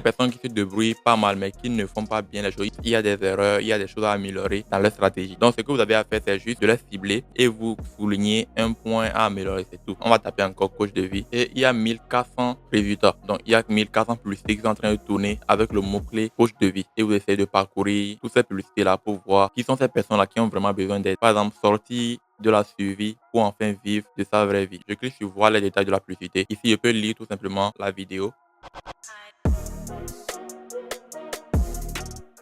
personnes qui se débrouillent pas mal, mais qui ne font pas bien les choses. Il y a des erreurs, il y a des choses à améliorer dans leur stratégie. Donc, ce que vous avez à faire, c'est juste de les cibler et vous souligner un point à améliorer. C'est tout. On va taper encore coach de vie et il y a 1400 résultats. Donc, il y a 1400 publicités qui sont en train de tourner avec le mot-clé coach de vie. Et vous essayez de parcourir toutes ces publicités-là pour voir qui sont ces personnes-là qui ont vraiment besoin d'aide. Par exemple, sortir de la survie pour enfin vivre de sa vraie vie. Je clique sur voir les détails de la publicité. Ici, je peux lire tout simplement la vidéo.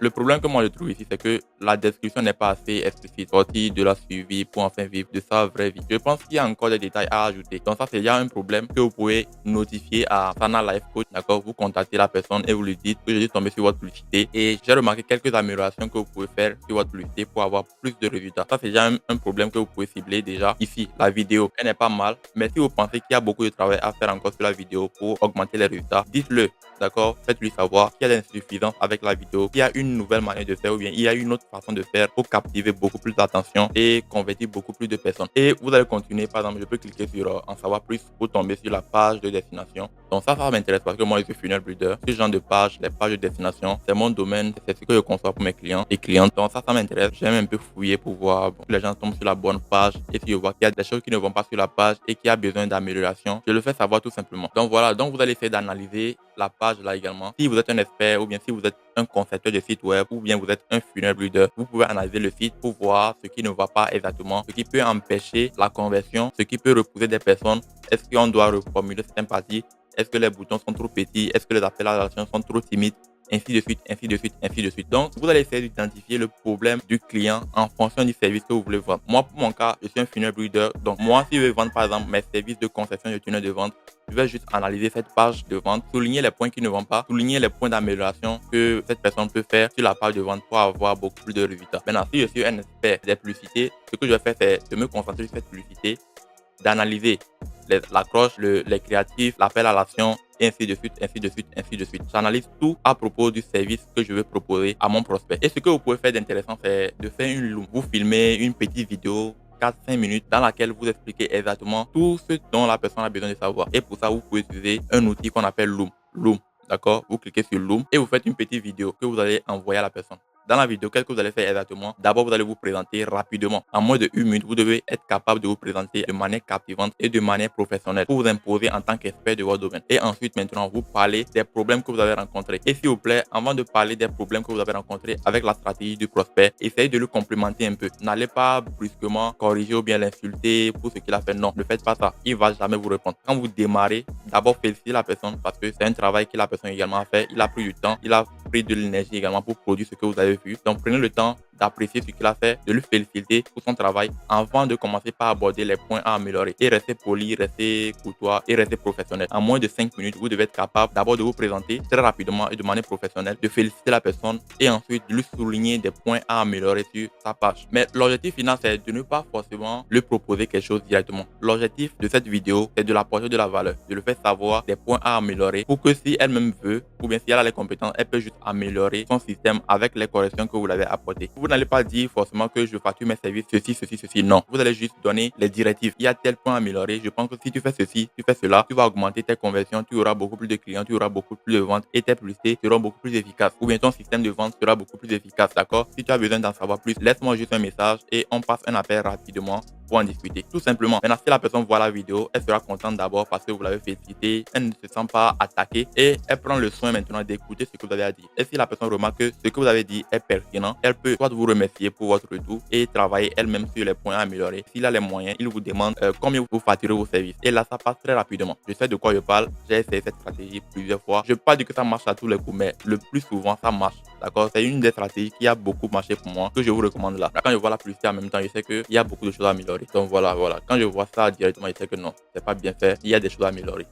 Le problème que moi je trouve ici, c'est que la description n'est pas assez explicite. Sortir de la survie pour enfin vivre de sa vraie vie. Je pense qu'il y a encore des détails à ajouter. Donc ça, c'est déjà un problème que vous pouvez notifier à Sana Life Coach. D'accord? Vous contactez la personne et vous lui dites que je suis tombé sur votre publicité et j'ai remarqué quelques améliorations que vous pouvez faire sur votre publicité pour avoir plus de résultats. Ça, c'est déjà un problème que vous pouvez cibler déjà. Ici, la vidéo, elle n'est pas mal. Mais si vous pensez qu'il y a beaucoup de travail à faire encore sur la vidéo pour augmenter les résultats, dites-le. D'accord? Faites-lui savoir qu'il y a des insuffisances avec la vidéo, qu'il y a une nouvelle manière de faire ou bien il y a une autre façon de faire pour captiver beaucoup plus d'attention et convertir beaucoup plus de personnes. Et vous allez continuer, par exemple, je peux cliquer sur en savoir plus pour tomber sur la page de destination. Donc ça m'intéresse parce que moi, je suis funnel builder. Ce genre de page, les pages de destination, c'est mon domaine, c'est ce que je conçois pour mes clients et clientes. Donc ça m'intéresse. J'aime un peu fouiller pour voir que les gens tombent sur la bonne page et si je vois qu'il y a des choses qui ne vont pas sur la page et qu'il y a besoin d'amélioration, je le fais savoir tout simplement. Donc voilà, donc vous allez essayer d'analyser la page là également. Si vous êtes un expert ou bien si vous êtes un concepteur de site web ou bien vous êtes un funnel builder, vous pouvez analyser le site pour voir ce qui ne va pas exactement, ce qui peut empêcher la conversion, ce qui peut repousser des personnes. Est-ce qu'on doit reformuler certaines parties? Est-ce que les boutons sont trop petits? Est-ce que les appels à l'action sont trop timides? Ainsi de suite, ainsi de suite, ainsi de suite. Donc, vous allez essayer d'identifier le problème du client en fonction du service que vous voulez vendre. Moi, pour mon cas, je suis un funnel builder. Donc, moi, si je veux vendre, par exemple, mes services de conception de tunnel de vente, je vais juste analyser cette page de vente, souligner les points qui ne vont pas, souligner les points d'amélioration que cette personne peut faire sur la page de vente pour avoir beaucoup plus de résultats. Maintenant, si je suis un expert des publicités, ce que je vais faire, c'est de me concentrer sur cette publicité, d'analyser l'accroche, les créatifs, l'appel à l'action, et ainsi de suite, ainsi de suite, ainsi de suite. J'analyse tout à propos du service que je veux proposer à mon prospect. Et ce que vous pouvez faire d'intéressant, c'est de faire une loom. Vous filmez une petite vidéo 4-5 minutes dans laquelle vous expliquez exactement tout ce dont la personne a besoin de savoir. Et pour ça, vous pouvez utiliser un outil qu'on appelle Loom. Loom, d'accord? Vous cliquez sur Loom et vous faites une petite vidéo que vous allez envoyer à la personne. Dans la vidéo, qu'est-ce que vous allez faire exactement? D'abord, vous allez vous présenter rapidement. En moins de 1 minute, vous devez être capable de vous présenter de manière captivante et de manière professionnelle pour vous imposer en tant qu'expert de votre domaine. Et ensuite, maintenant, vous parlez des problèmes que vous avez rencontrés. Et s'il vous plaît, avant de parler des problèmes que vous avez rencontrés avec la stratégie du prospect, essayez de le complémenter un peu. N'allez pas brusquement corriger ou bien l'insulter pour ce qu'il a fait. Non, ne faites pas ça. Il va jamais vous répondre. Quand vous démarrez, d'abord félicitez la personne parce que c'est un travail que la personne également a fait. Il a pris du temps, il a pris de l'énergie également pour produire ce que vous avez vu. Donc prenez le temps d'apprécier ce qu'il a fait, de le féliciter pour son travail avant de commencer par aborder les points à améliorer. Et restez poli, restez courtois et restez professionnel. En moins de 5 minutes, vous devez être capable d'abord de vous présenter très rapidement et de manière professionnelle, de féliciter la personne et ensuite de lui souligner des points à améliorer sur sa page. Mais l'objectif final, c'est de ne pas forcément lui proposer quelque chose directement. L'objectif de cette vidéo, c'est de l'apporter de la valeur, de le faire savoir des points à améliorer pour que si elle-même veut ou bien si elle a les compétences, elle peut juste améliorer son système avec les corrections que vous l'avez apportées. Vous vous n'allez pas dire forcément que je facture mes services, ceci. Non. Vous allez juste donner les directives. Il y a tel point à améliorer. Je pense que si tu fais ceci, tu fais cela, tu vas augmenter tes conversions, tu auras beaucoup plus de clients, tu auras beaucoup plus de ventes et tes publicités seront beaucoup plus efficaces. Ou bien ton système de vente sera beaucoup plus efficace, d'accord? Si tu as besoin d'en savoir plus, laisse-moi juste un message et on passe un appel rapidement pour en discuter. Tout simplement. Maintenant, si la personne voit la vidéo, elle sera contente d'abord parce que vous l'avez félicité, elle ne se sent pas attaquée et elle prend le soin maintenant d'écouter ce que vous avez à dire. Et si la personne remarque que ce que vous avez dit est pertinent, elle peut soit vous remercier pour votre retour et travailler elle-même sur les points à améliorer. S'il a les moyens, il vous demande combien vous facturez vos services. Et là, ça passe très rapidement. Je sais de quoi je parle. J'ai essayé cette stratégie plusieurs fois. Je ne veux pas dire que ça marche à tous les coups, mais le plus souvent, ça marche. D'accord? C'est une des stratégies qui a beaucoup marché pour moi, que je vous recommande là. Quand je vois la publicité en même temps, je sais qu'il y a beaucoup de choses à améliorer. Donc voilà. Quand je vois ça directement, je sais que non, c'est pas bien fait. Il y a des choses à améliorer.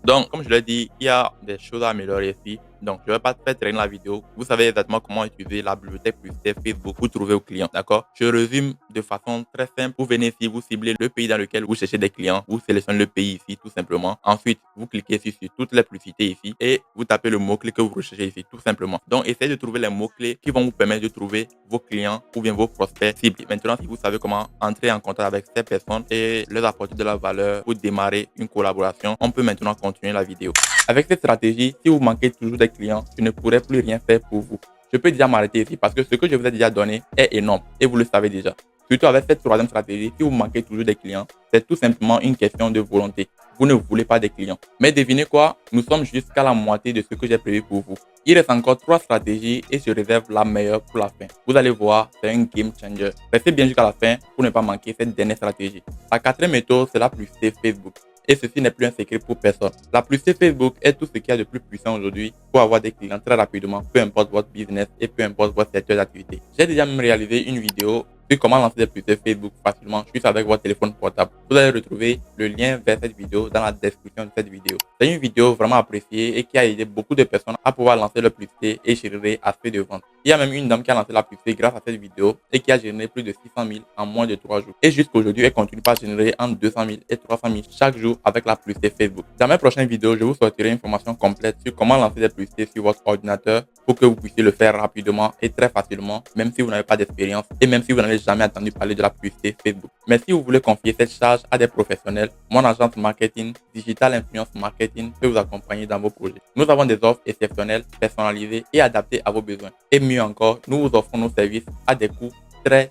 Donc, comme je l'ai dit, il y a des choses à améliorer ici. Donc, je ne vais pas faire traîner la vidéo. Vous savez exactement comment utiliser la bibliothèque publicitaire Facebook pour trouver vos clients. D'accord? Je résume de façon très simple. Vous venez ici, vous ciblez le pays dans lequel vous cherchez des clients. Vous sélectionnez le pays ici, tout simplement. Ensuite, vous cliquez ici sur toutes les publicités ici et vous tapez le mot-clé que vous recherchez ici, tout simplement. Donc, essayez de trouver les mots-clés qui vont vous permettre de trouver vos clients ou bien vos prospects cibles. Maintenant, si vous savez comment entrer en contact avec ces personnes et leur apporter de la valeur pour démarrer une collaboration, on peut maintenant continuer la vidéo. Avec cette stratégie, si vous manquez toujours des clients, je ne pourrai plus rien faire pour vous. Je peux déjà m'arrêter ici parce que ce que je vous ai déjà donné est énorme et vous le savez déjà. Surtout avec cette troisième stratégie, si vous manquez toujours des clients, c'est tout simplement une question de volonté. Vous ne voulez pas des clients. Mais devinez quoi? Nous sommes jusqu'à la moitié de ce que j'ai prévu pour vous. Il reste encore 3 stratégies et je réserve la meilleure pour la fin. Vous allez voir, c'est un game changer. Restez bien jusqu'à la fin pour ne pas manquer cette dernière stratégie. La quatrième méthode, c'est la publicité Facebook. Et ceci n'est plus un secret pour personne. La publicité Facebook est tout ce qu'il y a de plus puissant aujourd'hui pour avoir des clients très rapidement, peu importe votre business et peu importe votre secteur d'activité. J'ai déjà même réalisé une vidéo sur comment lancer des publicités Facebook facilement juste avec votre téléphone portable. Vous allez retrouver le lien vers cette vidéo dans la description de cette vidéo. C'est une vidéo vraiment appréciée et qui a aidé beaucoup de personnes à pouvoir lancer leur publicité et générer assez de ventes. Il y a même une dame qui a lancé la publicité grâce à cette vidéo et qui a généré plus de 600 000 en moins de 3 jours. Et jusqu'aujourd'hui, elle continue par générer entre 200 000 et 300 000 chaque jour avec la publicité Facebook. Dans mes prochaines vidéos, je vous sortirai une information complète sur comment lancer des publicités sur votre ordinateur pour que vous puissiez le faire rapidement et très facilement, même si vous n'avez pas d'expérience et même si vous n'avez jamais entendu parler de la publicité Facebook. Mais si vous voulez confier cette charge à des professionnels, mon agence marketing, Digital Influence Marketing, peut vous accompagner dans vos projets. Nous avons des offres exceptionnelles, personnalisées et adaptées à vos besoins. Et mieux encore, nous vous offrons nos services à des coûts très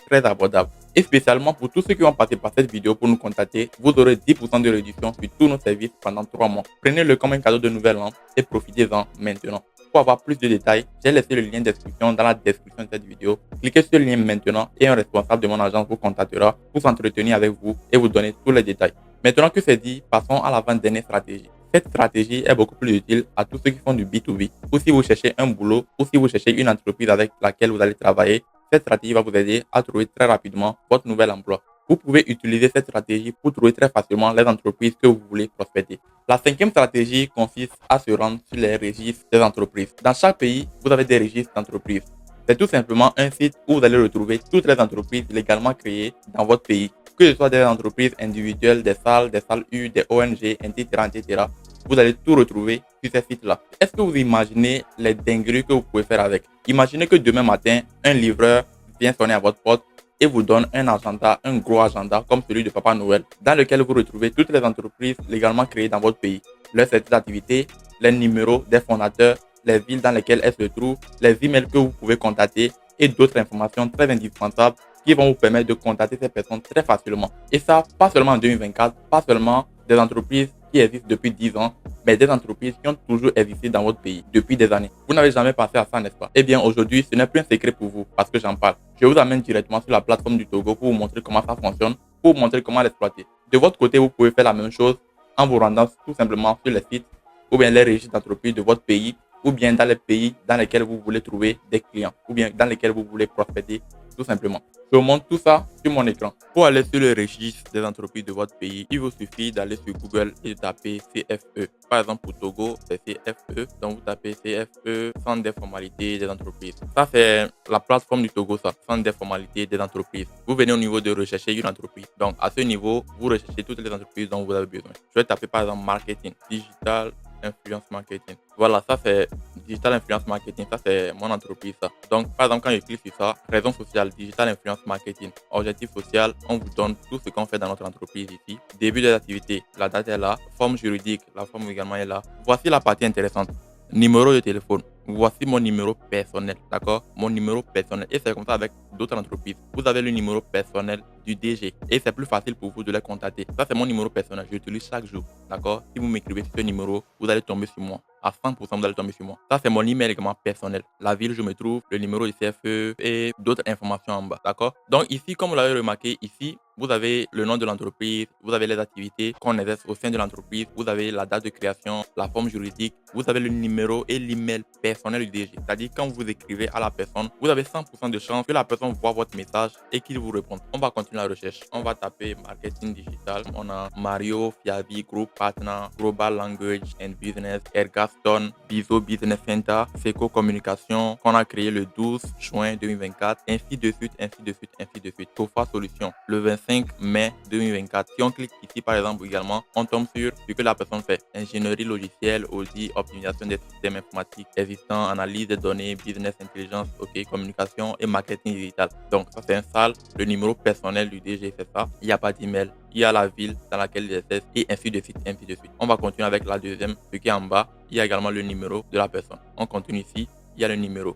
abordables. Et spécialement pour tous ceux qui vont passer par cette vidéo pour nous contacter, vous aurez 10% de réduction sur tous nos services pendant 3 mois. Prenez-le comme un cadeau de nouvel an et profitez-en maintenant. Pour avoir plus de détails, j'ai laissé le lien d'inscription dans la description de cette vidéo. Cliquez sur le lien maintenant et un responsable de mon agence vous contactera pour s'entretenir avec vous et vous donner tous les détails. Maintenant que c'est dit, passons à l'avant-dernière stratégie. Cette stratégie est beaucoup plus utile à tous ceux qui font du B2B ou si vous cherchez un boulot ou si vous cherchez une entreprise avec laquelle vous allez travailler. Cette stratégie va vous aider à trouver très rapidement votre nouvel emploi. Vous pouvez utiliser cette stratégie pour trouver très facilement les entreprises que vous voulez prospecter. La cinquième stratégie consiste à se rendre sur les registres des entreprises. Dans chaque pays, vous avez des registres d'entreprises. C'est tout simplement un site où vous allez retrouver toutes les entreprises légalement créées dans votre pays. Que ce soit des entreprises individuelles, des salles U, des ONG, etc. Vous allez tout retrouver sur ces sites-là. Est-ce que vous imaginez les dingueries que vous pouvez faire avec? Imaginez que demain matin, un livreur vient sonner à votre porte et vous donne un agenda, un gros agenda comme celui de Papa Noël, dans lequel vous retrouvez toutes les entreprises légalement créées dans votre pays, leurs secteurs d'activité, les numéros des fondateurs, les villes dans lesquelles elles se trouvent, les emails que vous pouvez contacter et d'autres informations très indispensables qui vont vous permettre de contacter ces personnes très facilement. Et ça, pas seulement en 2024, pas seulement des entreprises qui existent depuis 10 ans, mais des entreprises qui ont toujours existé dans votre pays depuis des années. Vous n'avez jamais pensé à ça, n'est-ce pas? Eh bien, aujourd'hui, ce n'est plus un secret pour vous parce que j'en parle. Je vous amène directement sur la plateforme du Togo pour vous montrer comment ça fonctionne, pour vous montrer comment l'exploiter. De votre côté, vous pouvez faire la même chose en vous rendant tout simplement sur les sites ou bien les registres d'entreprises de votre pays ou bien dans les pays dans lesquels vous voulez trouver des clients ou bien dans lesquels vous voulez prospecter tout simplement. Je vous montre tout ça sur mon écran. Pour aller sur le registre des entreprises de votre pays, il vous suffit d'aller sur Google et de taper CFE. Par exemple, pour Togo, c'est CFE. Donc, vous tapez CFE, Centre des formalités des entreprises. Ça, c'est la plateforme du Togo, ça, Centre des formalités des entreprises. Vous venez au niveau de rechercher une entreprise. Donc, à ce niveau, vous recherchez toutes les entreprises dont vous avez besoin. Je vais taper, par exemple, marketing, digital influence marketing. Voilà, ça c'est digital influence marketing. Ça c'est mon entreprise. Ça. Donc, par exemple, quand je clique sur ça, raison sociale, digital influence marketing. Objectif social, on vous donne tout ce qu'on fait dans notre entreprise ici. Début des activités, la date est là. Forme juridique, la forme également est là. Voici la partie intéressante. Numéro de téléphone. Voici mon numéro personnel, d'accord? Mon numéro personnel. Et c'est comme ça avec d'autres entreprises. Vous avez le numéro personnel du DG et c'est plus facile pour vous de les contacter. Ça, c'est mon numéro personnel. Je l'utilise chaque jour, d'accord? Si vous m'écrivez sur ce numéro, vous allez tomber sur moi. À 100%, vous allez tomber sur moi. Ça, c'est mon email également personnel. La ville où je me trouve, le numéro du CFE et d'autres informations en bas, d'accord? Donc ici, comme vous l'avez remarqué, ici, vous avez le nom de l'entreprise, vous avez les activités qu'on exerce au sein de l'entreprise, vous avez la date de création, la forme juridique, vous avez le numéro et l'email personnel du DG. C'est-à-dire quand vous écrivez à la personne, vous avez 100% de chance que la personne voit votre message et qu'il vous réponde. On va continuer la recherche. On va taper marketing digital. On a Mario, Fiavi, Group Partner, Global Language and Business, Ergaston, Bizo Business Center, Seco Communication, qu'on a créé le 12 juin 2024, ainsi de suite, ainsi de suite, ainsi de suite. Tofa Solutions, le 25 mai 2024. Si on clique ici, par exemple, également, on tombe sur ce que la personne fait. Ingénierie logicielle, audit, optimisation des systèmes informatiques existants, analyse des données, business intelligence, ok, communication et marketing digital. Donc, ça, c'est un salle. Le numéro personnel du DG, c'est ça. Il n'y a pas d'email. Il y a la ville dans laquelle il exerce et ainsi de suite, ainsi de suite. On va continuer avec la deuxième, ce qui est en bas. Il y a également le numéro de la personne. On continue ici. Il y a le numéro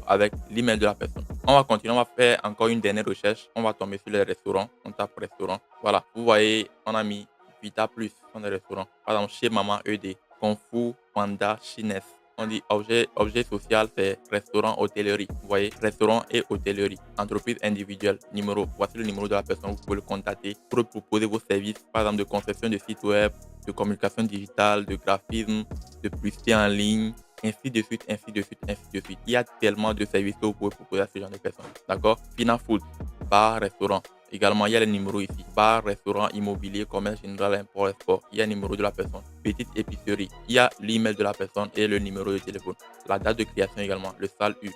avec l'email de la personne. On va continuer, on va faire encore une dernière recherche. On va tomber sur les restaurants. On tape restaurant. Voilà, vous voyez, on a mis Vita Plus dans les restaurants. Par exemple, chez Maman ED, Kung Fu, Panda, Chines. On dit objet social, c'est restaurant, hôtellerie. Vous voyez, restaurant et hôtellerie. Entreprise individuelle, numéro. Voici le numéro de la personne, vous pouvez le contacter pour proposer vos services, par exemple de conception de site web, de communication digitale, de graphisme, de publicité en ligne, ainsi de suite, ainsi de suite, ainsi de suite. Il y a tellement de services que vous pouvez proposer à ce genre de personnes. D'accord? Fina Food, bar, restaurant. Également, il y a les numéros ici. Bar, restaurant, immobilier, commerce général, import, export. Il y a le numéro de la personne. Petite épicerie. Il y a l'email de la personne et le numéro de téléphone. La date de création également. Le SALU.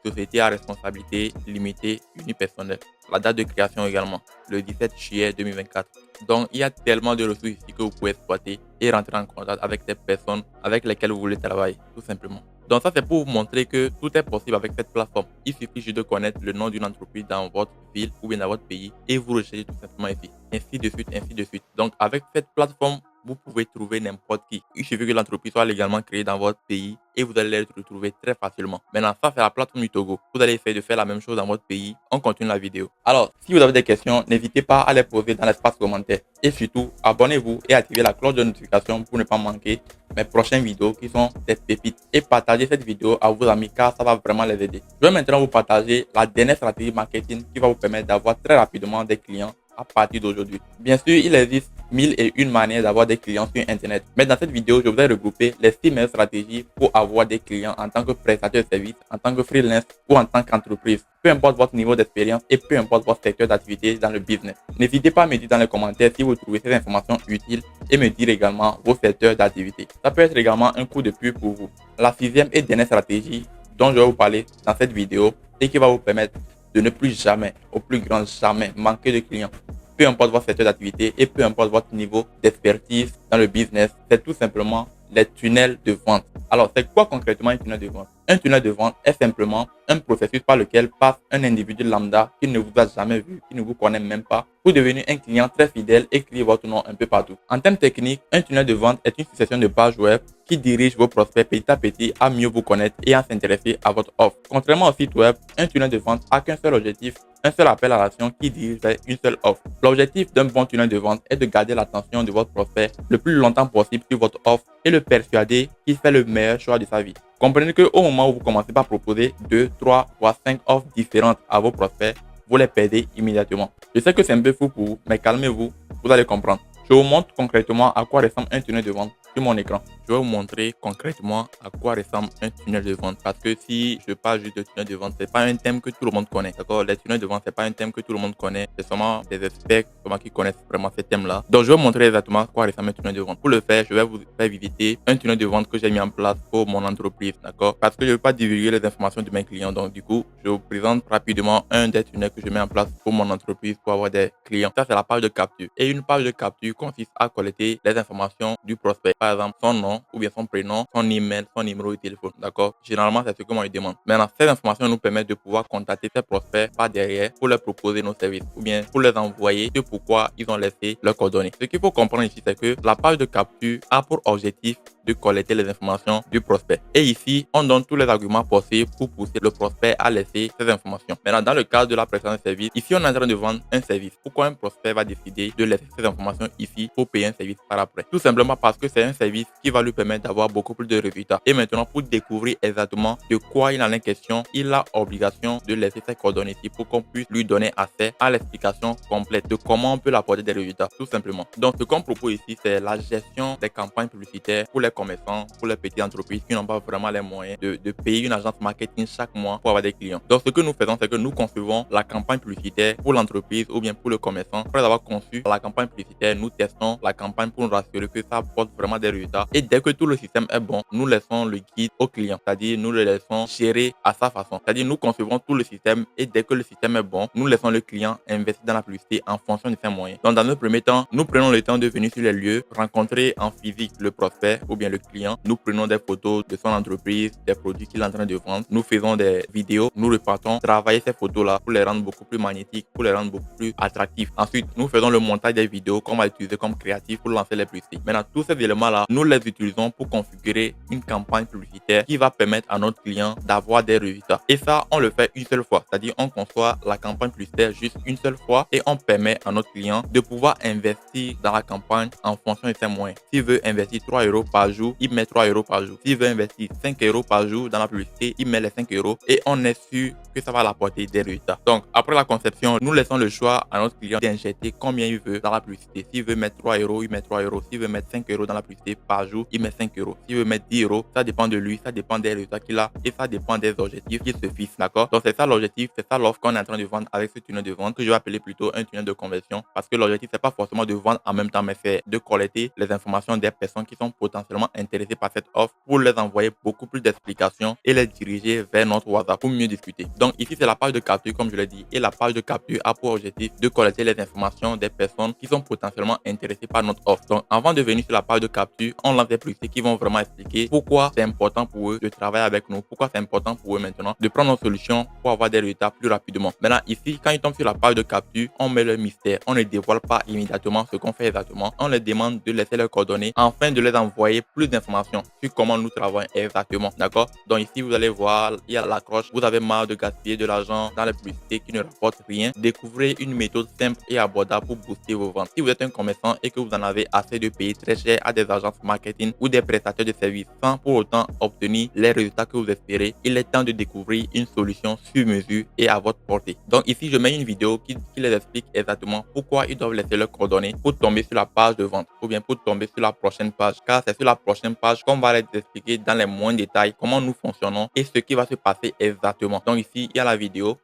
Société à responsabilité limitée unipersonnelle. La date de création également. Le 17 juillet 2024. Donc, il y a tellement de ressources ici que vous pouvez exploiter et rentrer en contact avec des personnes avec lesquelles vous voulez travailler, tout simplement. Donc ça, c'est pour vous montrer que tout est possible avec cette plateforme. Il suffit juste de connaître le nom d'une entreprise dans votre ville ou bien dans votre pays et vous recherchez tout simplement ici. Ainsi de suite, ainsi de suite. Donc avec cette plateforme, vous pouvez trouver n'importe qui. Il suffit que l'entreprise soit légalement créée dans votre pays et vous allez les retrouver très facilement. Maintenant, ça, c'est la plateforme du Togo. Vous allez essayer de faire la même chose dans votre pays. On continue la vidéo. Alors, si vous avez des questions, n'hésitez pas à les poser dans l'espace commentaire. Et surtout, abonnez-vous et activez la cloche de notification pour ne pas manquer mes prochaines vidéos qui sont des pépites. Et partagez cette vidéo à vos amis car ça va vraiment les aider. Je vais maintenant vous partager la dernière stratégie marketing qui va vous permettre d'avoir très rapidement des clients à partir d'aujourd'hui. Bien sûr, il existe 1001 manières d'avoir des clients sur Internet. Mais dans cette vidéo, je vous ai regroupé les 6 meilleures stratégies pour avoir des clients en tant que prestataire de service, en tant que freelance ou en tant qu'entreprise. Peu importe votre niveau d'expérience et peu importe votre secteur d'activité dans le business. N'hésitez pas à me dire dans les commentaires si vous trouvez ces informations utiles et me dire également vos secteurs d'activité. Ça peut être également un coup de pub pour vous. La 6e et dernière stratégie dont je vais vous parler dans cette vidéo et qui va vous permettre de ne plus jamais, au plus grand jamais, manquer de clients. Peu importe votre secteur d'activité et peu importe votre niveau d'expertise dans le business, c'est tout simplement les tunnels de vente. Alors, c'est quoi concrètement un tunnel de vente? Un tunnel de vente est simplement un processus par lequel passe un individu lambda qui ne vous a jamais vu, qui ne vous connaît même pas, pour devenir un client très fidèle et crier votre nom un peu partout. En termes techniques, un tunnel de vente est une succession de pages web qui dirige vos prospects petit à petit à mieux vous connaître et à s'intéresser à votre offre. Contrairement au site web, un tunnel de vente n'a qu'un seul objectif, un seul appel à l'action qui dirige vers une seule offre. L'objectif d'un bon tunnel de vente est de garder l'attention de votre prospect le plus longtemps possible sur votre offre et le persuader qu'il fait le meilleur choix de sa vie. Comprenez qu'au moment où vous commencez par proposer 2, 3, voire 5 offres différentes à vos prospects, vous les perdez immédiatement. Je sais que c'est un peu fou pour vous, mais calmez-vous, vous allez comprendre. Je vous montre concrètement à quoi ressemble un tunnel de vente sur mon écran. Je vais vous montrer concrètement à quoi ressemble un tunnel de vente parce que si je parle juste de tunnel de vente, c'est pas un thème que tout le monde connaît. D'accord? Les tunnels de vente, c'est pas un thème que tout le monde connaît. C'est seulement des experts qui connaissent vraiment ces thèmes-là. Donc, je vais vous montrer exactement à quoi ressemble un tunnel de vente. Pour le faire, je vais vous faire visiter un tunnel de vente que j'ai mis en place pour mon entreprise. D'accord? Parce que je ne veux pas divulguer les informations de mes clients. Donc, du coup, je vous présente rapidement un des tunnels que je mets en place pour mon entreprise pour avoir des clients. Ça, c'est la page de capture. Et une page de capture consiste à collecter les informations du prospect. Par exemple, son nom, nom ou bien son prénom, son email, son numéro de téléphone. D'accord? Généralement, c'est ce que moi je demande. Maintenant, ces informations nous permettent de pouvoir contacter ces prospects par derrière pour leur proposer nos services ou bien pour leur envoyer ce pourquoi ils ont laissé leurs coordonnées. Ce qu'il faut comprendre ici, c'est que la page de capture a pour objectif de collecter les informations du prospect. Et ici, on donne tous les arguments possibles pour pousser le prospect à laisser ces informations. Maintenant, dans le cadre de la prestation de service, ici, on est en train de vendre un service. Pourquoi un prospect va décider de laisser ces informations ici pour payer un service par après? Tout simplement parce que c'est un service qui va lui permettre d'avoir beaucoup plus de résultats. Et maintenant, pour découvrir exactement de quoi il en est question, il a obligation de laisser ses coordonnées ici pour qu'on puisse lui donner accès à l'explication complète de comment on peut apporter des résultats, tout simplement. Donc, ce qu'on propose ici, c'est la gestion des campagnes publicitaires pour les commerçants, pour les petites entreprises qui n'ont pas vraiment les moyens de payer une agence marketing chaque mois pour avoir des clients. Donc, ce que nous faisons, c'est que nous concevons la campagne publicitaire pour l'entreprise ou bien pour le commerçant. Après avoir conçu la campagne publicitaire, nous testons la campagne pour nous rassurer que ça apporte vraiment des résultats. Et dès que tout le système est bon, nous laissons le guide au client, c'est-à-dire nous le laissons gérer à sa façon. C'est-à-dire nous concevons tout le système et dès que le système est bon, nous laissons le client investir dans la publicité en fonction de ses moyens. Donc, dans le premier temps, nous prenons le temps de venir sur les lieux, rencontrer en physique le prospect ou bien le client. Nous prenons des photos de son entreprise, des produits qu'il est en train de vendre. Nous faisons des vidéos, nous repartons travailler ces photos-là pour les rendre beaucoup plus magnétiques, pour les rendre beaucoup plus attractifs. Ensuite, nous faisons le montage des vidéos qu'on va utiliser comme créatif pour lancer les publicités. Maintenant, tous ces éléments-là, nous les utilisons pour configurer une campagne publicitaire qui va permettre à notre client d'avoir des résultats. Et ça, on le fait une seule fois. C'est-à-dire, on conçoit la campagne publicitaire juste une seule fois et on permet à notre client de pouvoir investir dans la campagne en fonction de ses moyens. S'il veut investir 3 euros par jour, il met 3 euros par jour. S'il veut investir 5 euros par jour dans la publicité, il met les 5 euros et on est sûr que ça va l'apporter des résultats. Donc, après la conception, nous laissons le choix à notre client d'injecter combien il veut dans la publicité. S'il veut mettre 3 euros, il met 3 euros. S'il veut mettre 5 euros dans la publicité par jour, il met 5 euros. S'il veut mettre 10 euros, ça dépend de lui, ça dépend des résultats qu'il a et ça dépend des objectifs qu'il se fixe, d'accord? Donc, c'est ça l'objectif, c'est ça l'offre qu'on est en train de vendre avec ce tunnel de vente que je vais appeler plutôt un tunnel de conversion parce que l'objectif, c'est pas forcément de vendre en même temps, mais c'est de collecter les informations des personnes qui sont potentiellement intéressées par cette offre pour les envoyer beaucoup plus d'explications et les diriger vers notre WhatsApp pour mieux discuter. Donc, ici, c'est la page de capture, comme je l'ai dit, et la page de capture a pour objectif de collecter les informations des personnes qui sont potentiellement intéressées par notre offre. Donc, avant de venir sur la page de capture, on lance des publicités qui vont vraiment expliquer pourquoi c'est important pour eux de travailler avec nous, pourquoi c'est important pour eux maintenant de prendre nos solutions pour avoir des résultats plus rapidement. Maintenant, ici, quand ils tombent sur la page de capture, on met le mystère. On ne dévoile pas immédiatement ce qu'on fait exactement. On leur demande de laisser leurs coordonnées afin de les envoyer plus d'informations sur comment nous travaillons exactement. D'accord? Donc ici, vous allez voir, il y a l'accroche. Vous avez marre de gaspiller de l'argent dans les publicités qui ne rapportent rien. Découvrez une méthode simple et abordable pour booster vos ventes. Si vous êtes un commerçant et que vous en avez assez de payer très cher à des agences marketing ou des prestataires de services sans pour autant obtenir les résultats que vous espérez, il est temps de découvrir une solution sur mesure et à votre portée. Donc ici, je mets une vidéo qui les explique exactement pourquoi ils doivent laisser leurs coordonnées pour tomber sur la page de vente ou bien pour tomber sur la prochaine page, car c'est sur la prochaine page qu'on va les expliquer dans les moindres détails comment nous fonctionnons et ce qui va se passer exactement. Donc ici, il y a la vidéo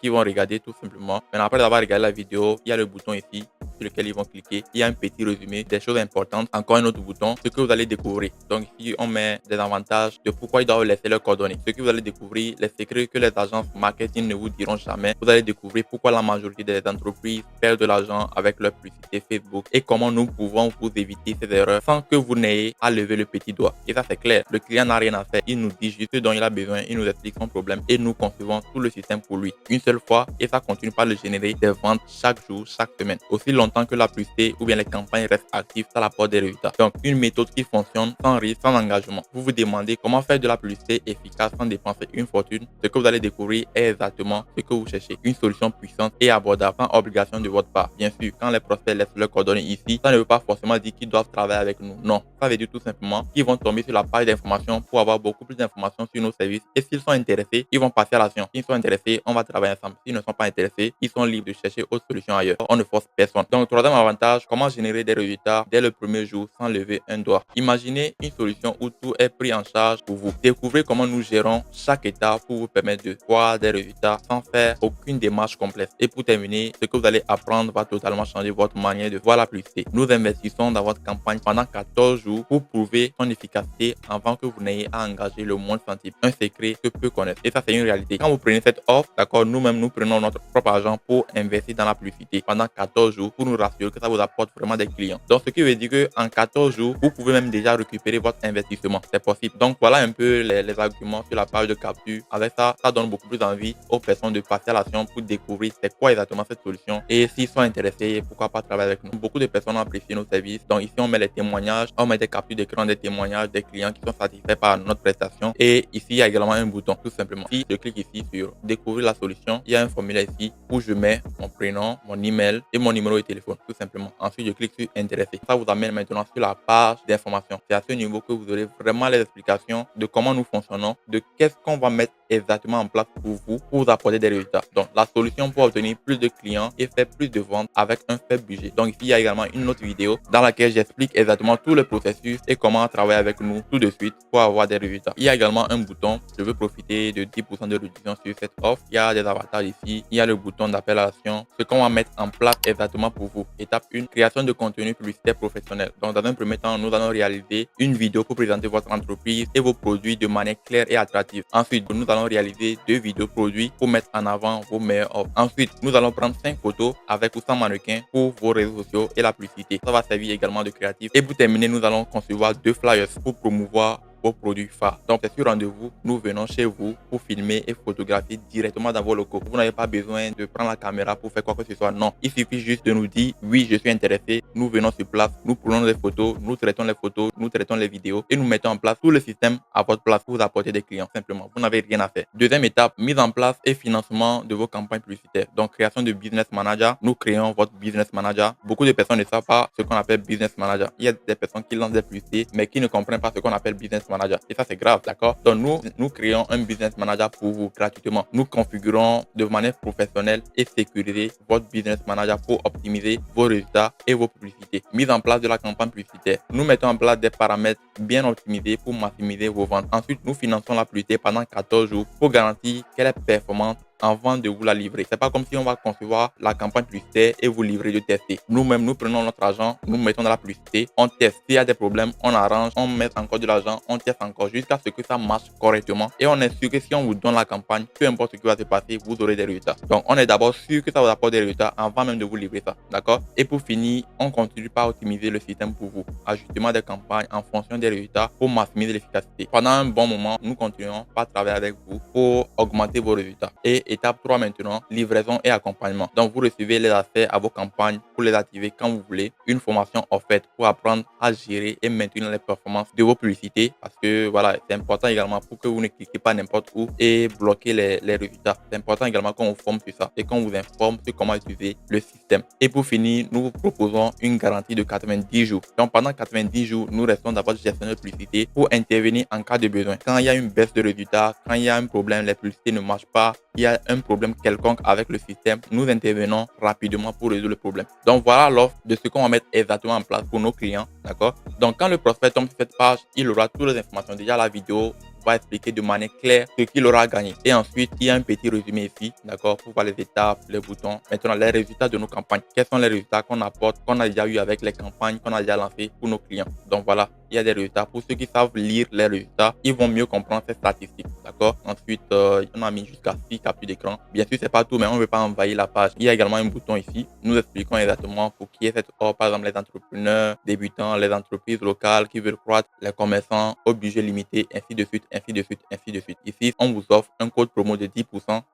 qu'ils vont regarder tout simplement. Maintenant, après avoir regardé la vidéo, il y a le bouton ici sur lequel ils vont cliquer. Il y a un petit résumé des choses importantes. Encore un autre bouton, ce que vous allez découvrir. Donc ici, on met des avantages de pourquoi ils doivent laisser leurs coordonnées. Ce que vous allez découvrir, les secrets que les agences marketing ne vous diront jamais. Vous allez découvrir pourquoi la majorité des entreprises perdent de l'argent avec leur publicité Facebook et comment nous pouvons vous éviter ces erreurs sans que vous n'ayez à lever le petit doigt. Et ça, c'est clair. Le client n'a rien à faire. Il nous dit juste ce dont il a besoin. Il nous explique son problème et nous concevons tout le système pour lui. Une seule fois et ça continue par le générer des ventes chaque jour, chaque semaine. Aussi longtemps que la publicité ou bien les campagnes restent actives, ça apporte des résultats. Donc, une méthode qui fonctionne sans risque, sans engagement. Vous vous demandez comment faire de la publicité efficace sans dépenser une fortune. Ce que vous allez découvrir est exactement ce que vous cherchez. Une solution puissante et abordable sans obligation de votre part. Bien sûr, quand les prospects laissent leurs coordonnées ici, ça ne veut pas forcément dire qu'ils doivent travailler avec nous. Non, ça veut dire tout simplement qu'ils vont tomber sur la page d'information pour avoir beaucoup plus d'informations sur nos services. Et s'ils sont intéressés, ils vont passer à l'action. S'ils sont intéressés, on va travailler ensemble. S'ils ne sont pas intéressés, ils sont libres de chercher autre solution ailleurs. On ne force personne. Donc, troisième avantage, comment générer des résultats dès le premier jour sans lever un doigt. Imaginez une solution où tout est pris en charge pour vous. Découvrez comment nous gérons chaque étape pour vous permettre de voir des résultats sans faire aucune démarche complexe. Et pour terminer, ce que vous allez apprendre va totalement changer votre manière de voir la publicité. Nous investissons dans votre campagne pendant 14 jours pour prouver son efficacité avant que vous n'ayez à engager le moindre centime. Un secret que peu connaissent. Et ça, c'est une réalité. Quand vous prenez cette offre, d'accord, nous-mêmes, nous prenons notre propre argent pour investir dans la publicité pendant 14 jours pour nous rassurer que ça vous apporte vraiment des clients. Donc, ce qui veut dire qu'en 14 jours, vous pouvez même déjà récupérer votre investissement. C'est possible. Donc, voilà un peu les arguments sur la page de capture. Avec ça, ça donne beaucoup plus envie aux personnes de passer à l'action pour découvrir c'est quoi exactement cette solution. Et s'ils sont intéressés, pourquoi pas travailler avec nous. Beaucoup de personnes ont apprécié nos services. Donc, ici, on met les témoignages, on met des captures d'écran des témoignages des clients qui sont satisfaits par notre prestation. Et ici, il y a également un bouton, tout simplement. Si je clique ici sur découvrir la solution, il y a un formulaire ici où je mets mon prénom, mon email et mon numéro de téléphone, tout simplement. Ensuite, je clique sur intéresser. Ça vous amène maintenant sur la page d'information. C'est à ce niveau que vous aurez vraiment les explications de comment nous fonctionnons, de qu'est-ce qu'on va mettre exactement en place pour vous apporter des résultats. Donc, la solution pour obtenir plus de clients et faire plus de ventes avec un faible budget. Donc, ici, il y a également une autre vidéo dans laquelle j'explique exactement tout le processus et comment travailler avec nous tout de suite pour avoir des résultats. Il y a également un bouton, je veux profiter de 10% de réduction sur cette offre. Il y a des avatars ici. Il y a le bouton d'appel à l'action. Ce qu'on va mettre en place exactement pour vous. Étape 1, création de contenu publicitaire professionnel. Donc, dans un premier temps, nous allons réaliser une vidéo pour présenter votre entreprise et vos produits de manière claire et attractive. Ensuite, nous allons réaliser 2 vidéos produits pour mettre en avant vos meilleures offres. Ensuite, nous allons prendre 5 photos avec ou sans mannequin pour vos réseaux sociaux et la publicité. Ça va servir également de créatif. Et pour terminer, nous allons concevoir 2 flyers pour promouvoir vos produits phares. Donc, c'est sur rendez-vous, nous venons chez vous pour filmer et photographier directement dans vos locaux. Vous n'avez pas besoin de prendre la caméra pour faire quoi que ce soit. Non, il suffit juste de nous dire oui, je suis intéressé. Nous venons sur place, nous prenons les photos, nous traitons les photos, nous traitons les vidéos et nous mettons en place tout le système à votre place pour vous apporter des clients. Simplement, vous n'avez rien à faire. Deuxième étape, mise en place et financement de vos campagnes publicitaires. Donc, création de business manager. Nous créons votre business manager. Beaucoup de personnes ne savent pas ce qu'on appelle business manager. Il y a des personnes qui lancent des publicités mais qui ne comprennent pas ce qu'on appelle business manager. Et ça, c'est grave, d'accord? Donc, nous créons un business manager pour vous gratuitement. Nous configurons de manière professionnelle et sécurisée votre business manager pour optimiser vos résultats et vos publicités. Mise en place de la campagne publicitaire. Nous mettons en place des paramètres bien optimisés pour maximiser vos ventes. Ensuite, nous finançons la publicité pendant 14 jours pour garantir qu'elle est performante avant de vous la livrer. C'est pas comme si on va concevoir la campagne publicitaire et vous livrer de tester. Nous-mêmes, nous prenons notre argent, nous mettons dans la publicité, on teste. S'il y a des problèmes, on arrange, on met encore de l'argent, on teste encore jusqu'à ce que ça marche correctement. Et on est sûr que si on vous donne la campagne, peu importe ce qui va se passer, vous aurez des résultats. Donc, on est d'abord sûr que ça vous apporte des résultats avant même de vous livrer ça. D'accord? Et pour finir, on continue par optimiser le système pour vous. Ajustement des campagnes en fonction des résultats pour maximiser l'efficacité. Pendant un bon moment, nous continuons par travailler avec vous pour augmenter vos résultats. Et étape 3 maintenant, livraison et accompagnement. Donc, vous recevez les accès à vos campagnes pour les activer quand vous voulez. Une formation offerte pour apprendre à gérer et maintenir les performances de vos publicités. Parce que voilà, c'est important également pour que vous ne cliquez pas n'importe où et bloquer les résultats. C'est important également qu'on vous forme sur ça et qu'on vous informe sur comment utiliser le système. Et pour finir, nous vous proposons une garantie de 90 jours. Donc, pendant 90 jours, nous restons dans votre gestionnaire de publicité pour intervenir en cas de besoin. Quand il y a une baisse de résultats, quand il y a un problème, les publicités ne marchent pas, il y a un problème quelconque avec le système, nous intervenons rapidement pour résoudre le problème. Donc, voilà l'offre de ce qu'on va mettre exactement en place pour nos clients. D'accord? Donc, quand le prospect tombe sur cette page, il aura toutes les informations. Déjà, la vidéo va expliquer de manière claire ce qu'il aura gagné. Et ensuite, il y a un petit résumé ici, d'accord, pour voir les étapes, les boutons. Maintenant, les résultats de nos campagnes. Quels sont les résultats qu'on apporte, qu'on a déjà eu avec les campagnes qu'on a déjà lancées pour nos clients. Donc voilà, il y a des résultats. Pour ceux qui savent lire les résultats, ils vont mieux comprendre ces statistiques, d'accord. Ensuite, on a mis jusqu'à 6 captures d'écran. Bien sûr, c'est pas tout, mais on ne veut pas envahir la page. Il y a également un bouton ici. Nous expliquons exactement pour qui est cette offre. Par exemple, les entrepreneurs débutants, les entreprises locales qui veulent croître, les commerçants au budget limité, ainsi de suite, ainsi de suite, ainsi de suite. Ici, on vous offre un code promo de 10%.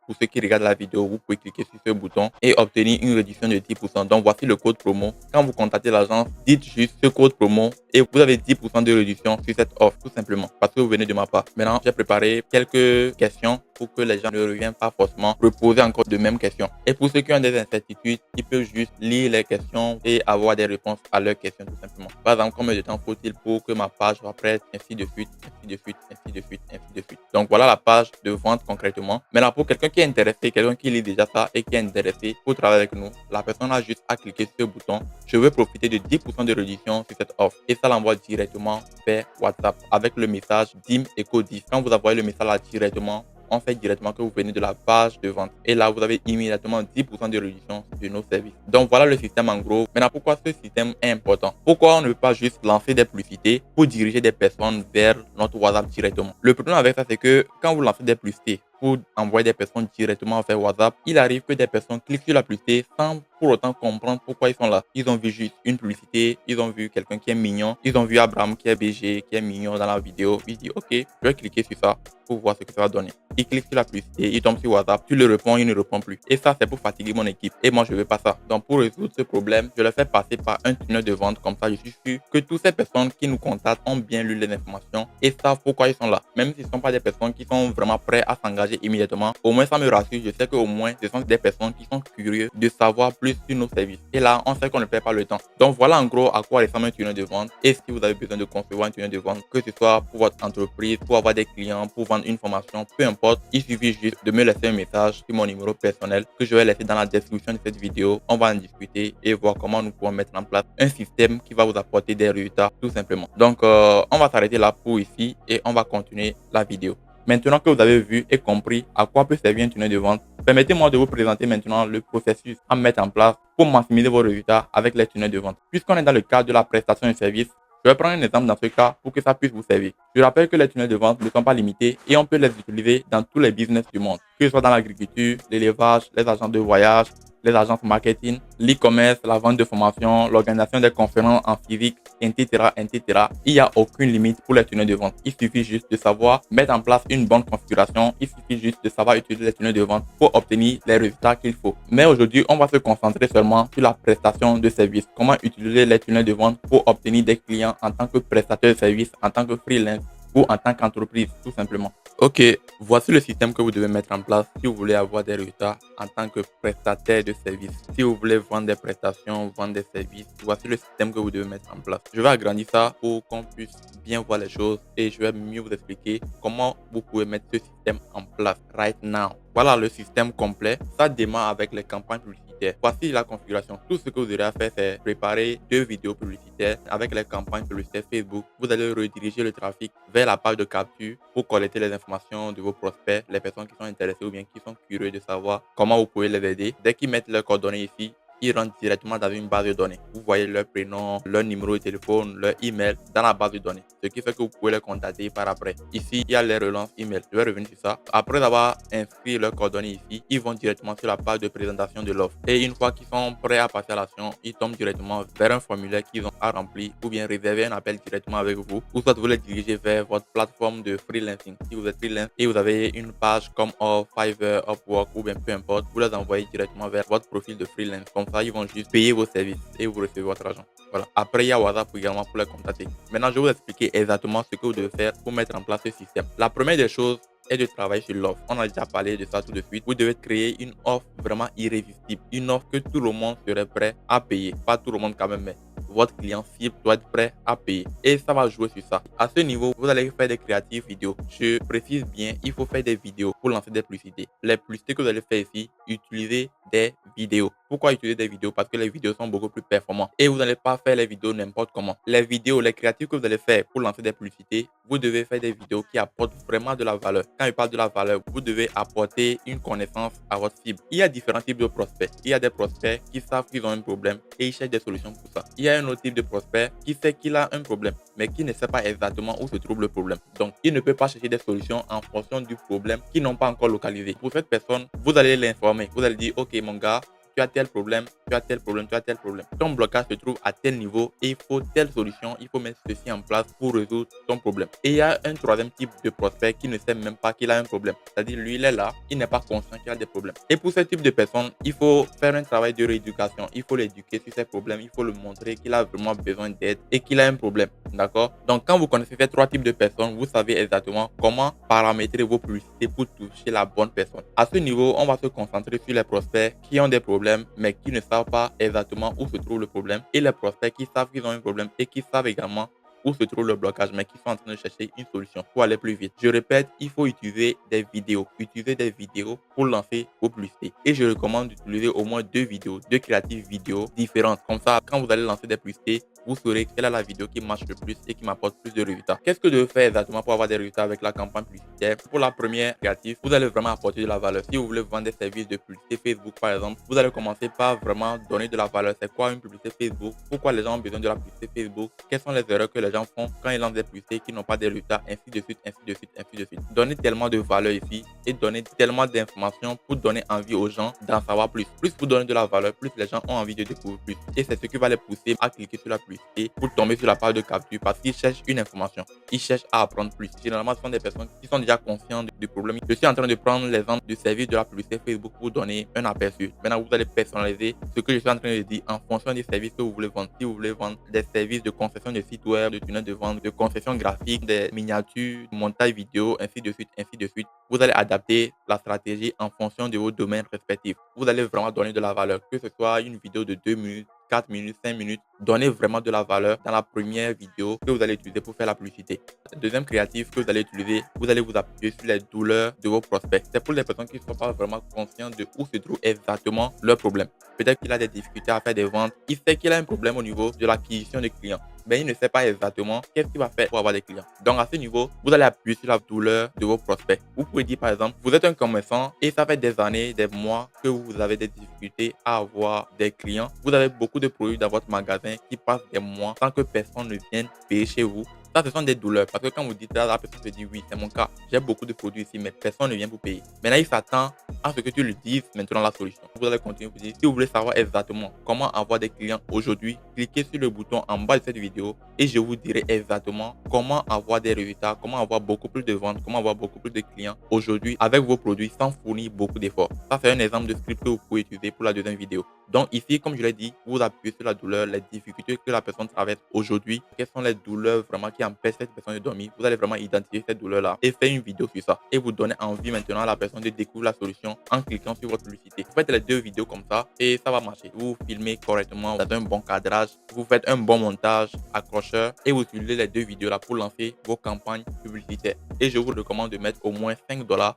Pour ceux qui regardent la vidéo, vous pouvez cliquer sur ce bouton et obtenir une réduction de 10%. Donc, voici le code promo. Quand vous contactez l'agence, dites juste ce code promo et vous avez 10% de réduction sur cette offre, tout simplement, parce que vous venez de ma part. Maintenant, j'ai préparé quelques questions pour que les gens ne reviennent pas forcément reposer encore de mêmes questions. Et pour ceux qui ont des incertitudes, ils peuvent juste lire les questions et avoir des réponses à leurs questions, tout simplement. Par exemple, combien de temps faut-il pour que ma page soit prête, ainsi de suite, ainsi de suite, ainsi de suite, ainsi de suite. Donc, voilà la page de vente concrètement. Maintenant, pour quelqu'un qui est intéressé, quelqu'un qui lit déjà ça et qui est intéressé pour travailler avec nous, la personne a juste à cliquer sur ce bouton. Je veux profiter de 10% de réduction sur cette offre. Et ça l'envoie directement vers WhatsApp avec le message DIM Eco 10. Quand vous envoyez le message là directement, on fait directement que vous venez de la page de vente. Et là, vous avez immédiatement 10% de réduction sur nos services. Donc, voilà le système en gros. Maintenant, pourquoi ce système est important? Pourquoi on ne peut pas juste lancer des publicités pour diriger des personnes vers notre WhatsApp directement? Le problème avec ça, c'est que quand vous lancez des publicités pour envoyer des personnes directement vers WhatsApp, il arrive que des personnes cliquent sur la publicité sans pour autant comprendre pourquoi ils sont là. Ils ont vu juste une publicité, ils ont vu quelqu'un qui est mignon, ils ont vu Abraham qui est BG, qui est mignon dans la vidéo. Ils disent ok, je vais cliquer sur ça pour voir ce que ça va donner. Il clique sur la publicité, il tombe sur WhatsApp, tu le réponds, il ne répond plus. Et ça, c'est pour fatiguer mon équipe. Et moi, je veux pas ça. Donc, pour résoudre ce problème, je le fais passer par un tunnel de vente. Comme ça, je suis sûr que toutes ces personnes qui nous contactent ont bien lu les informations et savent pourquoi ils sont là. Même s'ils ne sont pas des personnes qui sont vraiment prêts à s'engager immédiatement, au moins ça me rassure. Je sais qu'au moins, ce sont des personnes qui sont curieux de savoir plus sur nos services. Et là, on sait qu'on ne perd pas le temps. Donc, voilà en gros à quoi ressemble un tunnel de vente. Et si vous avez besoin de concevoir un tunnel de vente, que ce soit pour votre entreprise, pour avoir des clients, pour vendre une formation, peu importe, il suffit juste de me laisser un message sur mon numéro personnel que je vais laisser dans la description de cette vidéo. On va en discuter et voir comment nous pouvons mettre en place un système qui va vous apporter des résultats tout simplement. Donc, on va s'arrêter là pour ici et on va continuer la vidéo. Maintenant que vous avez vu et compris à quoi peut servir un tunnel de vente, permettez-moi de vous présenter maintenant le processus à mettre en place pour maximiser vos résultats avec les tunnels de vente. Puisqu'on est dans le cadre de la prestation de service, je vais prendre un exemple dans ce cas pour que ça puisse vous servir. Je rappelle que les tunnels de vente ne sont pas limités et on peut les utiliser dans tous les business du monde, que ce soit dans l'agriculture, l'élevage, les agents de voyage, les agences marketing, l'e-commerce, la vente de formation, l'organisation des conférences en physique, etc., etc. Il n'y a aucune limite pour les tunnels de vente. Il suffit juste de savoir mettre en place une bonne configuration. Il suffit juste de savoir utiliser les tunnels de vente pour obtenir les résultats qu'il faut. Mais aujourd'hui, on va se concentrer seulement sur la prestation de service. Comment utiliser les tunnels de vente pour obtenir des clients en tant que prestataire de service, en tant que freelance ou en tant qu'entreprise, tout simplement. Ok, voici le système que vous devez mettre en place si vous voulez avoir des résultats en tant que prestataire de service. Si vous voulez vendre des prestations, vendre des services, voici le système que vous devez mettre en place. Je vais agrandir ça pour qu'on puisse bien voir les choses et je vais mieux vous expliquer comment vous pouvez mettre ce système en place right now. Voilà le système complet. Ça démarre avec les campagnes publicitaires. Voici la configuration. Tout ce que vous aurez à faire, c'est préparer 2 vidéos publicitaires avec les campagnes publicitaires Facebook. Vous allez rediriger le trafic vers la page de capture pour collecter les informations de vos prospects, les personnes qui sont intéressées ou bien qui sont curieux de savoir comment vous pouvez les aider. Dès qu'ils mettent leurs coordonnées ici, ils rentrent directement dans une base de données. Vous voyez leur prénom, leur numéro de téléphone, leur email dans la base de données. Ce qui fait que vous pouvez les contacter par après. Ici, il y a les relances email. Je vais revenir sur ça. Après avoir inscrit leurs coordonnées ici, ils vont directement sur la page de présentation de l'offre. Et une fois qu'ils sont prêts à passer à l'action, ils tombent directement vers un formulaire qu'ils ont à remplir ou bien réserver un appel directement avec vous. Ou soit vous les dirigez vers votre plateforme de freelancing. Si vous êtes freelance et vous avez une page comme Fiverr, Upwork ou bien peu importe, vous les envoyez directement vers votre profil de freelance. Comme ça, ils vont juste payer vos services et vous recevez votre argent. Voilà. Après, il y a WhatsApp également pour les contacter. Maintenant, je vais vous expliquer exactement ce que vous devez faire pour mettre en place ce système. La première des choses est de travailler sur l'offre. On a déjà parlé de ça tout de suite. Vous devez créer une offre vraiment irrésistible. Une offre que tout le monde serait prêt à payer. Pas tout le monde quand même, mais votre client cible doit être prêt à payer. Et ça va jouer sur ça. À ce niveau, vous allez faire des créatives vidéos. Je précise bien, il faut faire des vidéos pour lancer des publicités. Les publicités que vous allez faire ici, utilisez des vidéos. Pourquoi utiliser des vidéos? Parce que les vidéos sont beaucoup plus performantes. Et vous n'allez pas faire les vidéos n'importe comment. Les vidéos, les créatives que vous allez faire pour lancer des publicités, vous devez faire des vidéos qui apportent vraiment de la valeur. Quand je parle de la valeur, vous devez apporter une connaissance à votre cible. Il y a différents types de prospects. Il y a des prospects qui savent qu'ils ont un problème et ils cherchent des solutions pour ça. Il y a un autre type de prospect qui sait qu'il a un problème, mais qui ne sait pas exactement où se trouve le problème. Donc, il ne peut pas chercher des solutions en fonction du problème qu'ils n'ont pas encore localisé. Pour cette personne, vous allez l'informer. Vous allez dire, ok mon gars, tu as tel problème, tu as tel problème, tu as tel problème. Ton blocage se trouve à tel niveau et il faut telle solution, il faut mettre ceci en place pour résoudre ton problème. Et il y a un troisième type de prospect qui ne sait même pas qu'il a un problème. C'est-à-dire, lui, il est là, il n'est pas conscient qu'il a des problèmes. Et pour ce type de personnes, il faut faire un travail de rééducation. Il faut l'éduquer sur ses problèmes, il faut le montrer qu'il a vraiment besoin d'aide et qu'il a un problème. D'accord? Donc, quand vous connaissez ces 3 types de personnes, vous savez exactement comment paramétrer vos publicités pour toucher la bonne personne. À ce niveau, on va se concentrer sur les prospects qui ont des problèmes mais qui ne savent pas exactement où se trouve le problème et les prospects qui savent qu'ils ont un problème et qui savent également où se trouve le blocage mais qui sont en train de chercher une solution pour aller plus vite. Je répète, il faut utiliser des vidéos. Utiliser des vidéos pour lancer vos publicités. Et je recommande d'utiliser au moins 2 vidéos, 2 créatives vidéos différentes. Comme ça, quand vous allez lancer des publicités, vous saurez quelle est la vidéo qui marche le plus et qui m'apporte plus de résultats. Qu'est-ce que je veux faire exactement pour avoir des résultats avec la campagne publicitaire? Pour la première créative, vous allez vraiment apporter de la valeur. Si vous voulez vendre des services de publicité Facebook par exemple, vous allez commencer par vraiment donner de la valeur. C'est quoi une publicité Facebook? Pourquoi les gens ont besoin de la publicité Facebook? Quelles sont les erreurs que les gens gens font quand ils lancent des publicités qui n'ont pas de résultats, ainsi de suite, ainsi de suite, ainsi de suite. Donnez tellement de valeur ici et donnez tellement d'informations pour donner envie aux gens d'en savoir plus. Plus vous donnez de la valeur, plus les gens ont envie de découvrir plus. Et c'est ce qui va les pousser à cliquer sur la publicité pour tomber sur la page de capture parce qu'ils cherchent une information. Ils cherchent à apprendre plus. Généralement, ce sont des personnes qui sont déjà conscientes du problème. Je suis en train de prendre l'exemple du service de la publicité Facebook pour donner un aperçu. Maintenant, vous allez personnaliser ce que je suis en train de dire en fonction des services que vous voulez vendre. Si vous voulez vendre des services de concession de sites web, de tunnels de vente, de concession graphique, des miniatures, de montage vidéo, ainsi de suite, ainsi de suite, vous allez adapter la stratégie en fonction de vos domaines respectifs. Vous allez vraiment donner de la valeur, que ce soit une vidéo de 2 minutes, 4 minutes, 5 minutes, donnez vraiment de la valeur dans la première vidéo que vous allez utiliser pour faire la publicité. Le deuxième créatif que vous allez utiliser, vous allez vous appuyer sur les douleurs de vos prospects. C'est pour les personnes qui ne sont pas vraiment conscientes de où se trouve exactement leur problème. Peut-être qu'il a des difficultés à faire des ventes. Il sait qu'il a un problème au niveau de l'acquisition de clients. Mais il ne sait pas exactement qu'est-ce qu'il va faire pour avoir des clients. Donc à ce niveau, vous allez appuyer sur la douleur de vos prospects. Vous pouvez dire par exemple, vous êtes un commerçant et ça fait des années, des mois que vous avez des difficultés à avoir des clients. Vous avez beaucoup de produits dans votre magasin qui passent des mois sans que personne ne vienne payer chez vous. Ça, ce sont des douleurs. Parce que quand vous dites ça, la personne se dit oui, c'est mon cas. J'ai beaucoup de produits ici, mais personne ne vient vous payer. Maintenant, il s'attend à ce que tu lui dises maintenant la solution. Vous allez continuer vous dire, si vous voulez savoir exactement comment avoir des clients aujourd'hui, cliquez sur le bouton en bas de cette vidéo et je vous dirai exactement comment avoir des résultats, comment avoir beaucoup plus de ventes, comment avoir beaucoup plus de clients aujourd'hui avec vos produits sans fournir beaucoup d'efforts. Ça, c'est un exemple de script que vous pouvez utiliser pour la deuxième vidéo. Donc ici, comme je l'ai dit, vous appuyez sur la douleur, les difficultés que la personne traverse aujourd'hui. Quelles sont les douleurs vraiment qui empêchent cette personne de dormir? Vous allez vraiment identifier cette douleur-là et faire une vidéo sur ça. Et vous donnez envie maintenant à la personne de découvrir la solution en cliquant sur votre publicité. Vous faites les deux vidéos comme ça et ça va marcher. Vous filmez correctement, vous avez un bon cadrage, vous faites un bon montage accrocheur et vous utilisez les deux vidéos là pour lancer vos campagnes publicitaires. Et je vous recommande de mettre au moins $5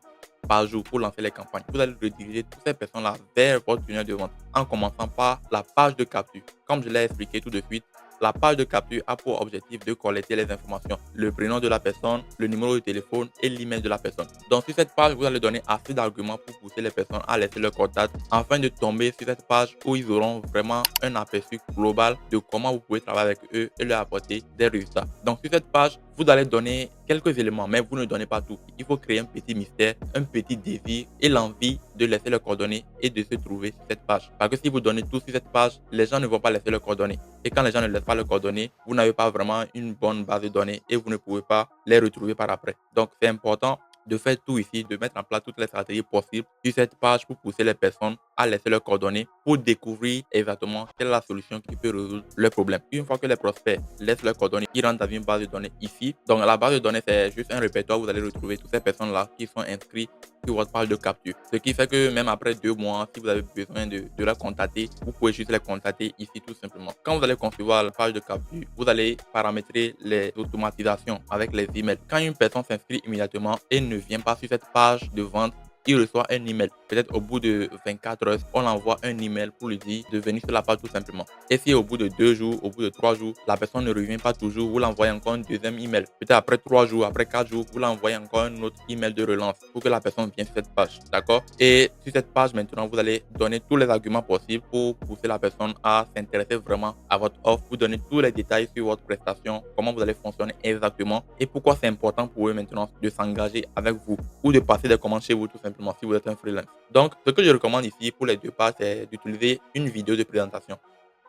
par jour pour lancer les campagnes. Vous allez rediriger toutes ces personnes-là vers votre tunnel de vente en commençant par la page de capture. Comme je l'ai expliqué tout de suite, la page de capture a pour objectif de collecter les informations, le prénom de la personne, le numéro de téléphone et l'email de la personne. Donc sur cette page, vous allez donner assez d'arguments pour pousser les personnes à laisser leur contact afin de tomber sur cette page où ils auront vraiment un aperçu global de comment vous pouvez travailler avec eux et leur apporter des résultats. Donc sur cette page, vous allez donner quelques éléments, mais vous ne donnez pas tout. Il faut créer un petit mystère, un petit désir et l'envie de laisser leurs coordonnées et de se trouver sur cette page. Parce que si vous donnez tout sur cette page, les gens ne vont pas laisser leurs coordonnées. Et quand les gens ne laissent pas leurs coordonnées, vous n'avez pas vraiment une bonne base de données et vous ne pouvez pas les retrouver par après. Donc c'est important de faire tout ici, de mettre en place toutes les stratégies possibles sur cette page pour pousser les personnes à laisser leurs coordonnées pour découvrir exactement quelle est la solution qui peut résoudre leur problème. Une fois que les prospects laissent leurs coordonnées, ils rentrent dans une base de données ici. Donc la base de données, c'est juste un répertoire où vous allez retrouver toutes ces personnes-là qui sont inscrites sur votre page de capture. Ce qui fait que même après 2 mois, si vous avez besoin de les contacter, vous pouvez juste les contacter ici tout simplement. Quand vous allez concevoir la page de capture, vous allez paramétrer les automatisations avec les emails. Quand une personne s'inscrit immédiatement et ne vient pas sur cette page de vente, il reçoit un email. Peut-être au bout de 24 heures, on envoie un email pour lui dire de venir sur la page tout simplement. Et si au bout de 2 jours, au bout de 3 jours, la personne ne revient pas toujours, vous l'envoyez encore un deuxième email. Peut-être après 3 jours, après 4 jours, vous l'envoyez encore un autre email de relance pour que la personne vienne sur cette page. D'accord? Et sur cette page, maintenant, vous allez donner tous les arguments possibles pour pousser la personne à s'intéresser vraiment à votre offre. Vous donnez tous les détails sur votre prestation, comment vous allez fonctionner exactement et pourquoi c'est important pour eux maintenant de s'engager avec vous ou de passer des commandes chez vous tout simplement si vous êtes un freelance. Donc, ce que je recommande ici pour les deux pages, c'est d'utiliser une vidéo de présentation.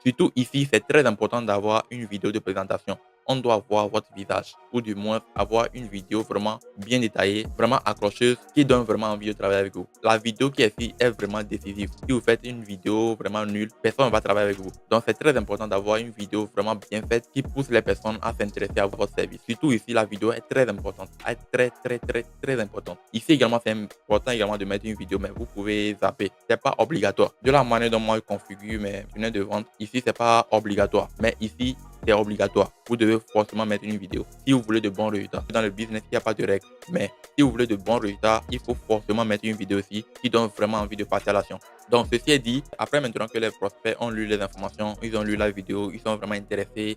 Surtout ici, c'est très important d'avoir une vidéo de présentation. On doit voir votre visage ou du moins avoir une vidéo vraiment bien détaillée, vraiment accrocheuse qui donne vraiment envie de travailler avec vous. La vidéo qui est ici est vraiment décisive. Si vous faites une vidéo vraiment nulle, personne ne va travailler avec vous. Donc c'est très important d'avoir une vidéo vraiment bien faite qui pousse les personnes à s'intéresser à votre service. Surtout ici, la vidéo est très importante. Elle est très importante. Ici également, c'est important également de mettre une vidéo, mais vous pouvez zapper. C'est pas obligatoire. De la manière dont moi je configure mes tunnels de vente, ici c'est pas obligatoire. Mais ici, c'est obligatoire. Vous devez forcément mettre une vidéo si vous voulez de bons résultats. Dans le business, il n'y a pas de règles. Mais si vous voulez de bons résultats, il faut forcément mettre une vidéo aussi qui donne vraiment envie de passer à l'action. Donc, ceci est dit, après maintenant que les prospects ont lu les informations, ils ont lu la vidéo, ils sont vraiment intéressés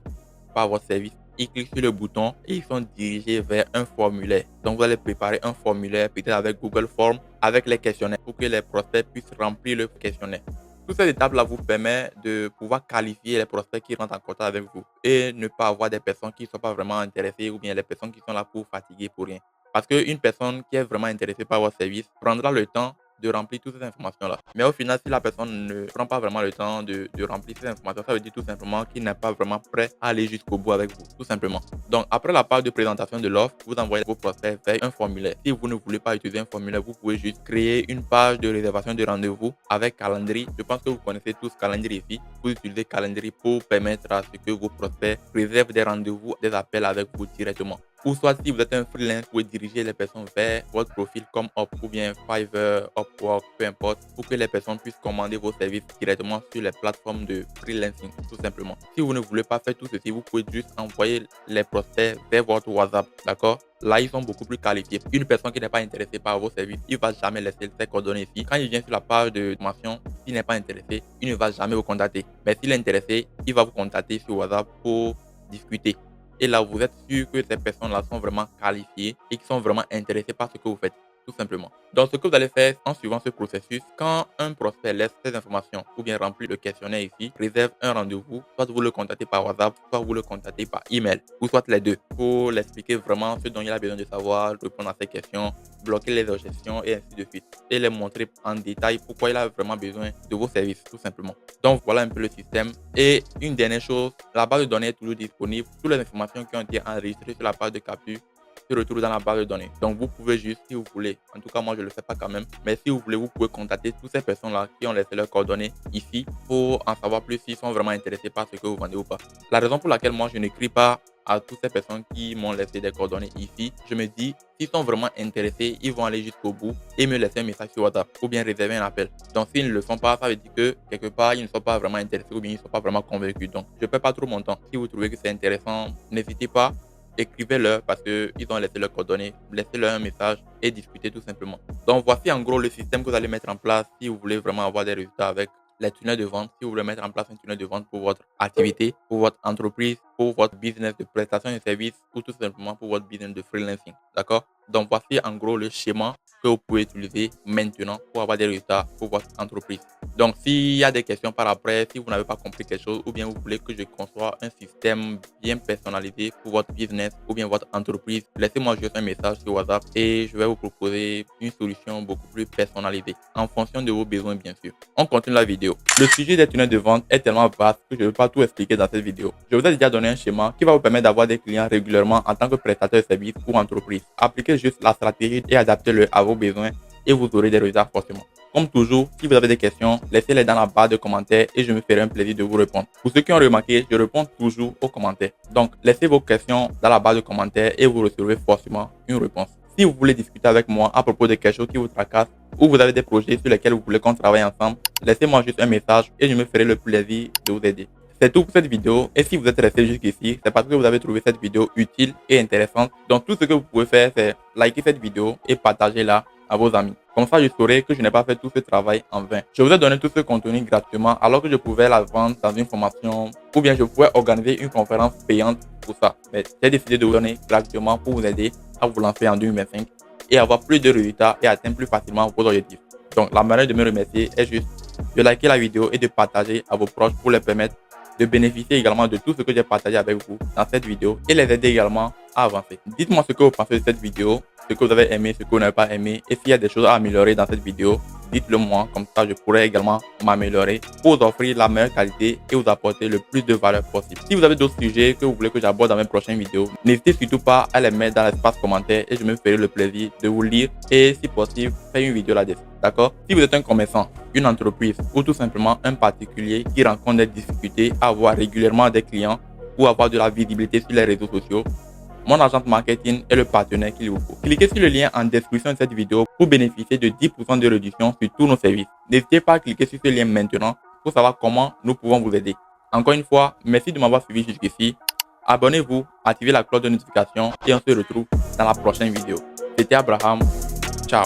par votre service, ils cliquent sur le bouton et ils sont dirigés vers un formulaire. Donc, vous allez préparer un formulaire peut-être avec Google Forms, avec les questionnaires pour que les prospects puissent remplir le questionnaire. Toutes ces étapes-là vous permettent de pouvoir qualifier les prospects qui rentrent en contact avec vous et ne pas avoir des personnes qui ne sont pas vraiment intéressées ou bien les personnes qui sont là pour fatiguer pour rien. Parce qu'une personne qui est vraiment intéressée par votre service prendra le temps de remplir toutes ces informations-là. Mais au final, si la personne ne prend pas vraiment le temps de remplir ces informations, ça veut dire tout simplement qu'il n'est pas vraiment prêt à aller jusqu'au bout avec vous, tout simplement. Donc, après la page de présentation de l'offre, vous envoyez vos prospects vers un formulaire. Si vous ne voulez pas utiliser un formulaire, vous pouvez juste créer une page de réservation de rendez-vous avec Calendly. Je pense que vous connaissez tous Calendly ici. Vous utilisez Calendly pour permettre à ce que vos prospects réservent des rendez-vous, des appels avec vous directement. Ou soit si vous êtes un freelance, vous pouvez diriger les personnes vers votre profil comme Up ou bien Fiverr, Upwork, peu importe, pour que les personnes puissent commander vos services directement sur les plateformes de freelancing, tout simplement. Si vous ne voulez pas faire tout ceci, vous pouvez juste envoyer les prospects vers votre WhatsApp, d'accord? Là, ils sont beaucoup plus qualifiés. Une personne qui n'est pas intéressée par vos services, il ne va jamais laisser ses coordonnées ici. Quand il vient sur la page de formation, s'il n'est pas intéressé, il ne va jamais vous contacter. Mais s'il est intéressé, il va vous contacter sur WhatsApp pour discuter. Et là, vous êtes sûr que ces personnes-là sont vraiment qualifiées et qui sont vraiment intéressées par ce que vous faites, tout simplement. Donc, ce que vous allez faire en suivant ce processus, quand un prospect laisse ces informations ou bien remplit le questionnaire ici, réserve un rendez-vous, soit vous le contactez par WhatsApp, soit vous le contactez par email, ou soit les deux, pour l'expliquer vraiment ce dont il a besoin de savoir, répondre à ses questions, bloquer les objections et ainsi de suite. Et les montrer en détail pourquoi il a vraiment besoin de vos services, tout simplement. Donc, voilà un peu le système. Et une dernière chose, la base de données est toujours disponible. Toutes les informations qui ont été enregistrées sur la page de capture se retrouvent dans la base de données. Donc, vous pouvez juste, si vous voulez, en tout cas, moi, je ne le fais pas quand même, mais si vous voulez, vous pouvez contacter toutes ces personnes-là qui ont laissé leurs coordonnées ici pour en savoir plus s'ils sont vraiment intéressés par ce que vous vendez ou pas. La raison pour laquelle moi, je n'écris pas à toutes ces personnes qui m'ont laissé des coordonnées ici, je me dis, s'ils sont vraiment intéressés, ils vont aller jusqu'au bout et me laisser un message sur WhatsApp ou bien réserver un appel. Donc, s'ils ne le font pas, ça veut dire que quelque part, ils ne sont pas vraiment intéressés ou bien ils ne sont pas vraiment convaincus. Donc, je ne perds pas trop mon temps. Si vous trouvez que c'est intéressant, n'hésitez pas, écrivez-leur parce qu'ils ont laissé leurs coordonnées, laissez-leur un message et discutez tout simplement. Donc, voici en gros le système que vous allez mettre en place si vous voulez vraiment avoir des résultats avec les tunnels de vente, si vous voulez mettre en place un tunnel de vente pour votre activité, pour votre entreprise, pour votre business de prestation de services ou tout simplement pour votre business de freelancing. D'accord? Donc, voici en gros le schéma que vous pouvez utiliser maintenant pour avoir des résultats pour votre entreprise. Donc, s'il y a des questions par après, si vous n'avez pas compris quelque chose ou bien vous voulez que je conçois un système bien personnalisé pour votre business ou bien votre entreprise, laissez-moi juste un message sur WhatsApp et je vais vous proposer une solution beaucoup plus personnalisée en fonction de vos besoins, bien sûr. On continue la vidéo. Le sujet des tunnels de vente est tellement vaste que je ne vais pas tout expliquer dans cette vidéo. Je vous ai déjà donné un schéma qui va vous permettre d'avoir des clients régulièrement en tant que prestataire de services ou entreprise. Appliquez juste la stratégie et adaptez-le à vos besoins et vous aurez des résultats forcément. Comme toujours, si vous avez des questions, laissez-les dans la barre de commentaires et je me ferai un plaisir de vous répondre. Pour ceux qui ont remarqué, je réponds toujours aux commentaires. Donc, laissez vos questions dans la barre de commentaires et vous recevrez forcément une réponse. Si vous voulez discuter avec moi à propos de quelque chose qui vous tracasse ou vous avez des projets sur lesquels vous voulez qu'on travaille ensemble, laissez-moi juste un message et je me ferai le plaisir de vous aider. C'est tout pour cette vidéo et si vous êtes resté jusqu'ici, c'est parce que vous avez trouvé cette vidéo utile et intéressante. Donc tout ce que vous pouvez faire, c'est liker cette vidéo et partager-la à vos amis. Comme ça, je saurai que je n'ai pas fait tout ce travail en vain. Je vous ai donné tout ce contenu gratuitement alors que je pouvais la vendre dans une formation ou bien je pouvais organiser une conférence payante pour ça. Mais j'ai décidé de vous donner gratuitement pour vous aider à vous lancer en 2025 et avoir plus de résultats et atteindre plus facilement vos objectifs. Donc la manière de me remercier est juste de liker la vidéo et de partager à vos proches pour les permettre de bénéficier également de tout ce que j'ai partagé avec vous dans cette vidéo et les aider également à avancer. Dites-moi ce que vous pensez de cette vidéo, ce que vous avez aimé, ce que vous n'avez pas aimé et s'il y a des choses à améliorer dans cette vidéo, dites-le moi, comme ça je pourrai également m'améliorer pour vous offrir la meilleure qualité et vous apporter le plus de valeur possible. Si vous avez d'autres sujets que vous voulez que j'aborde dans mes prochaines vidéos, n'hésitez surtout pas à les mettre dans l'espace commentaire et je me ferai le plaisir de vous lire et si possible faire une vidéo là-dessus. D'accord? Si vous êtes un commerçant, une entreprise ou tout simplement un particulier qui rencontre des difficultés à avoir régulièrement des clients ou avoir de la visibilité sur les réseaux sociaux, mon agent marketing est le partenaire qu'il vous faut. Cliquez sur le lien en description de cette vidéo pour bénéficier de 10% de réduction sur tous nos services. N'hésitez pas à cliquer sur ce lien maintenant pour savoir comment nous pouvons vous aider. Encore une fois, merci de m'avoir suivi jusqu'ici. Abonnez-vous, activez la cloche de notification et on se retrouve dans la prochaine vidéo. C'était Abraham. Ciao.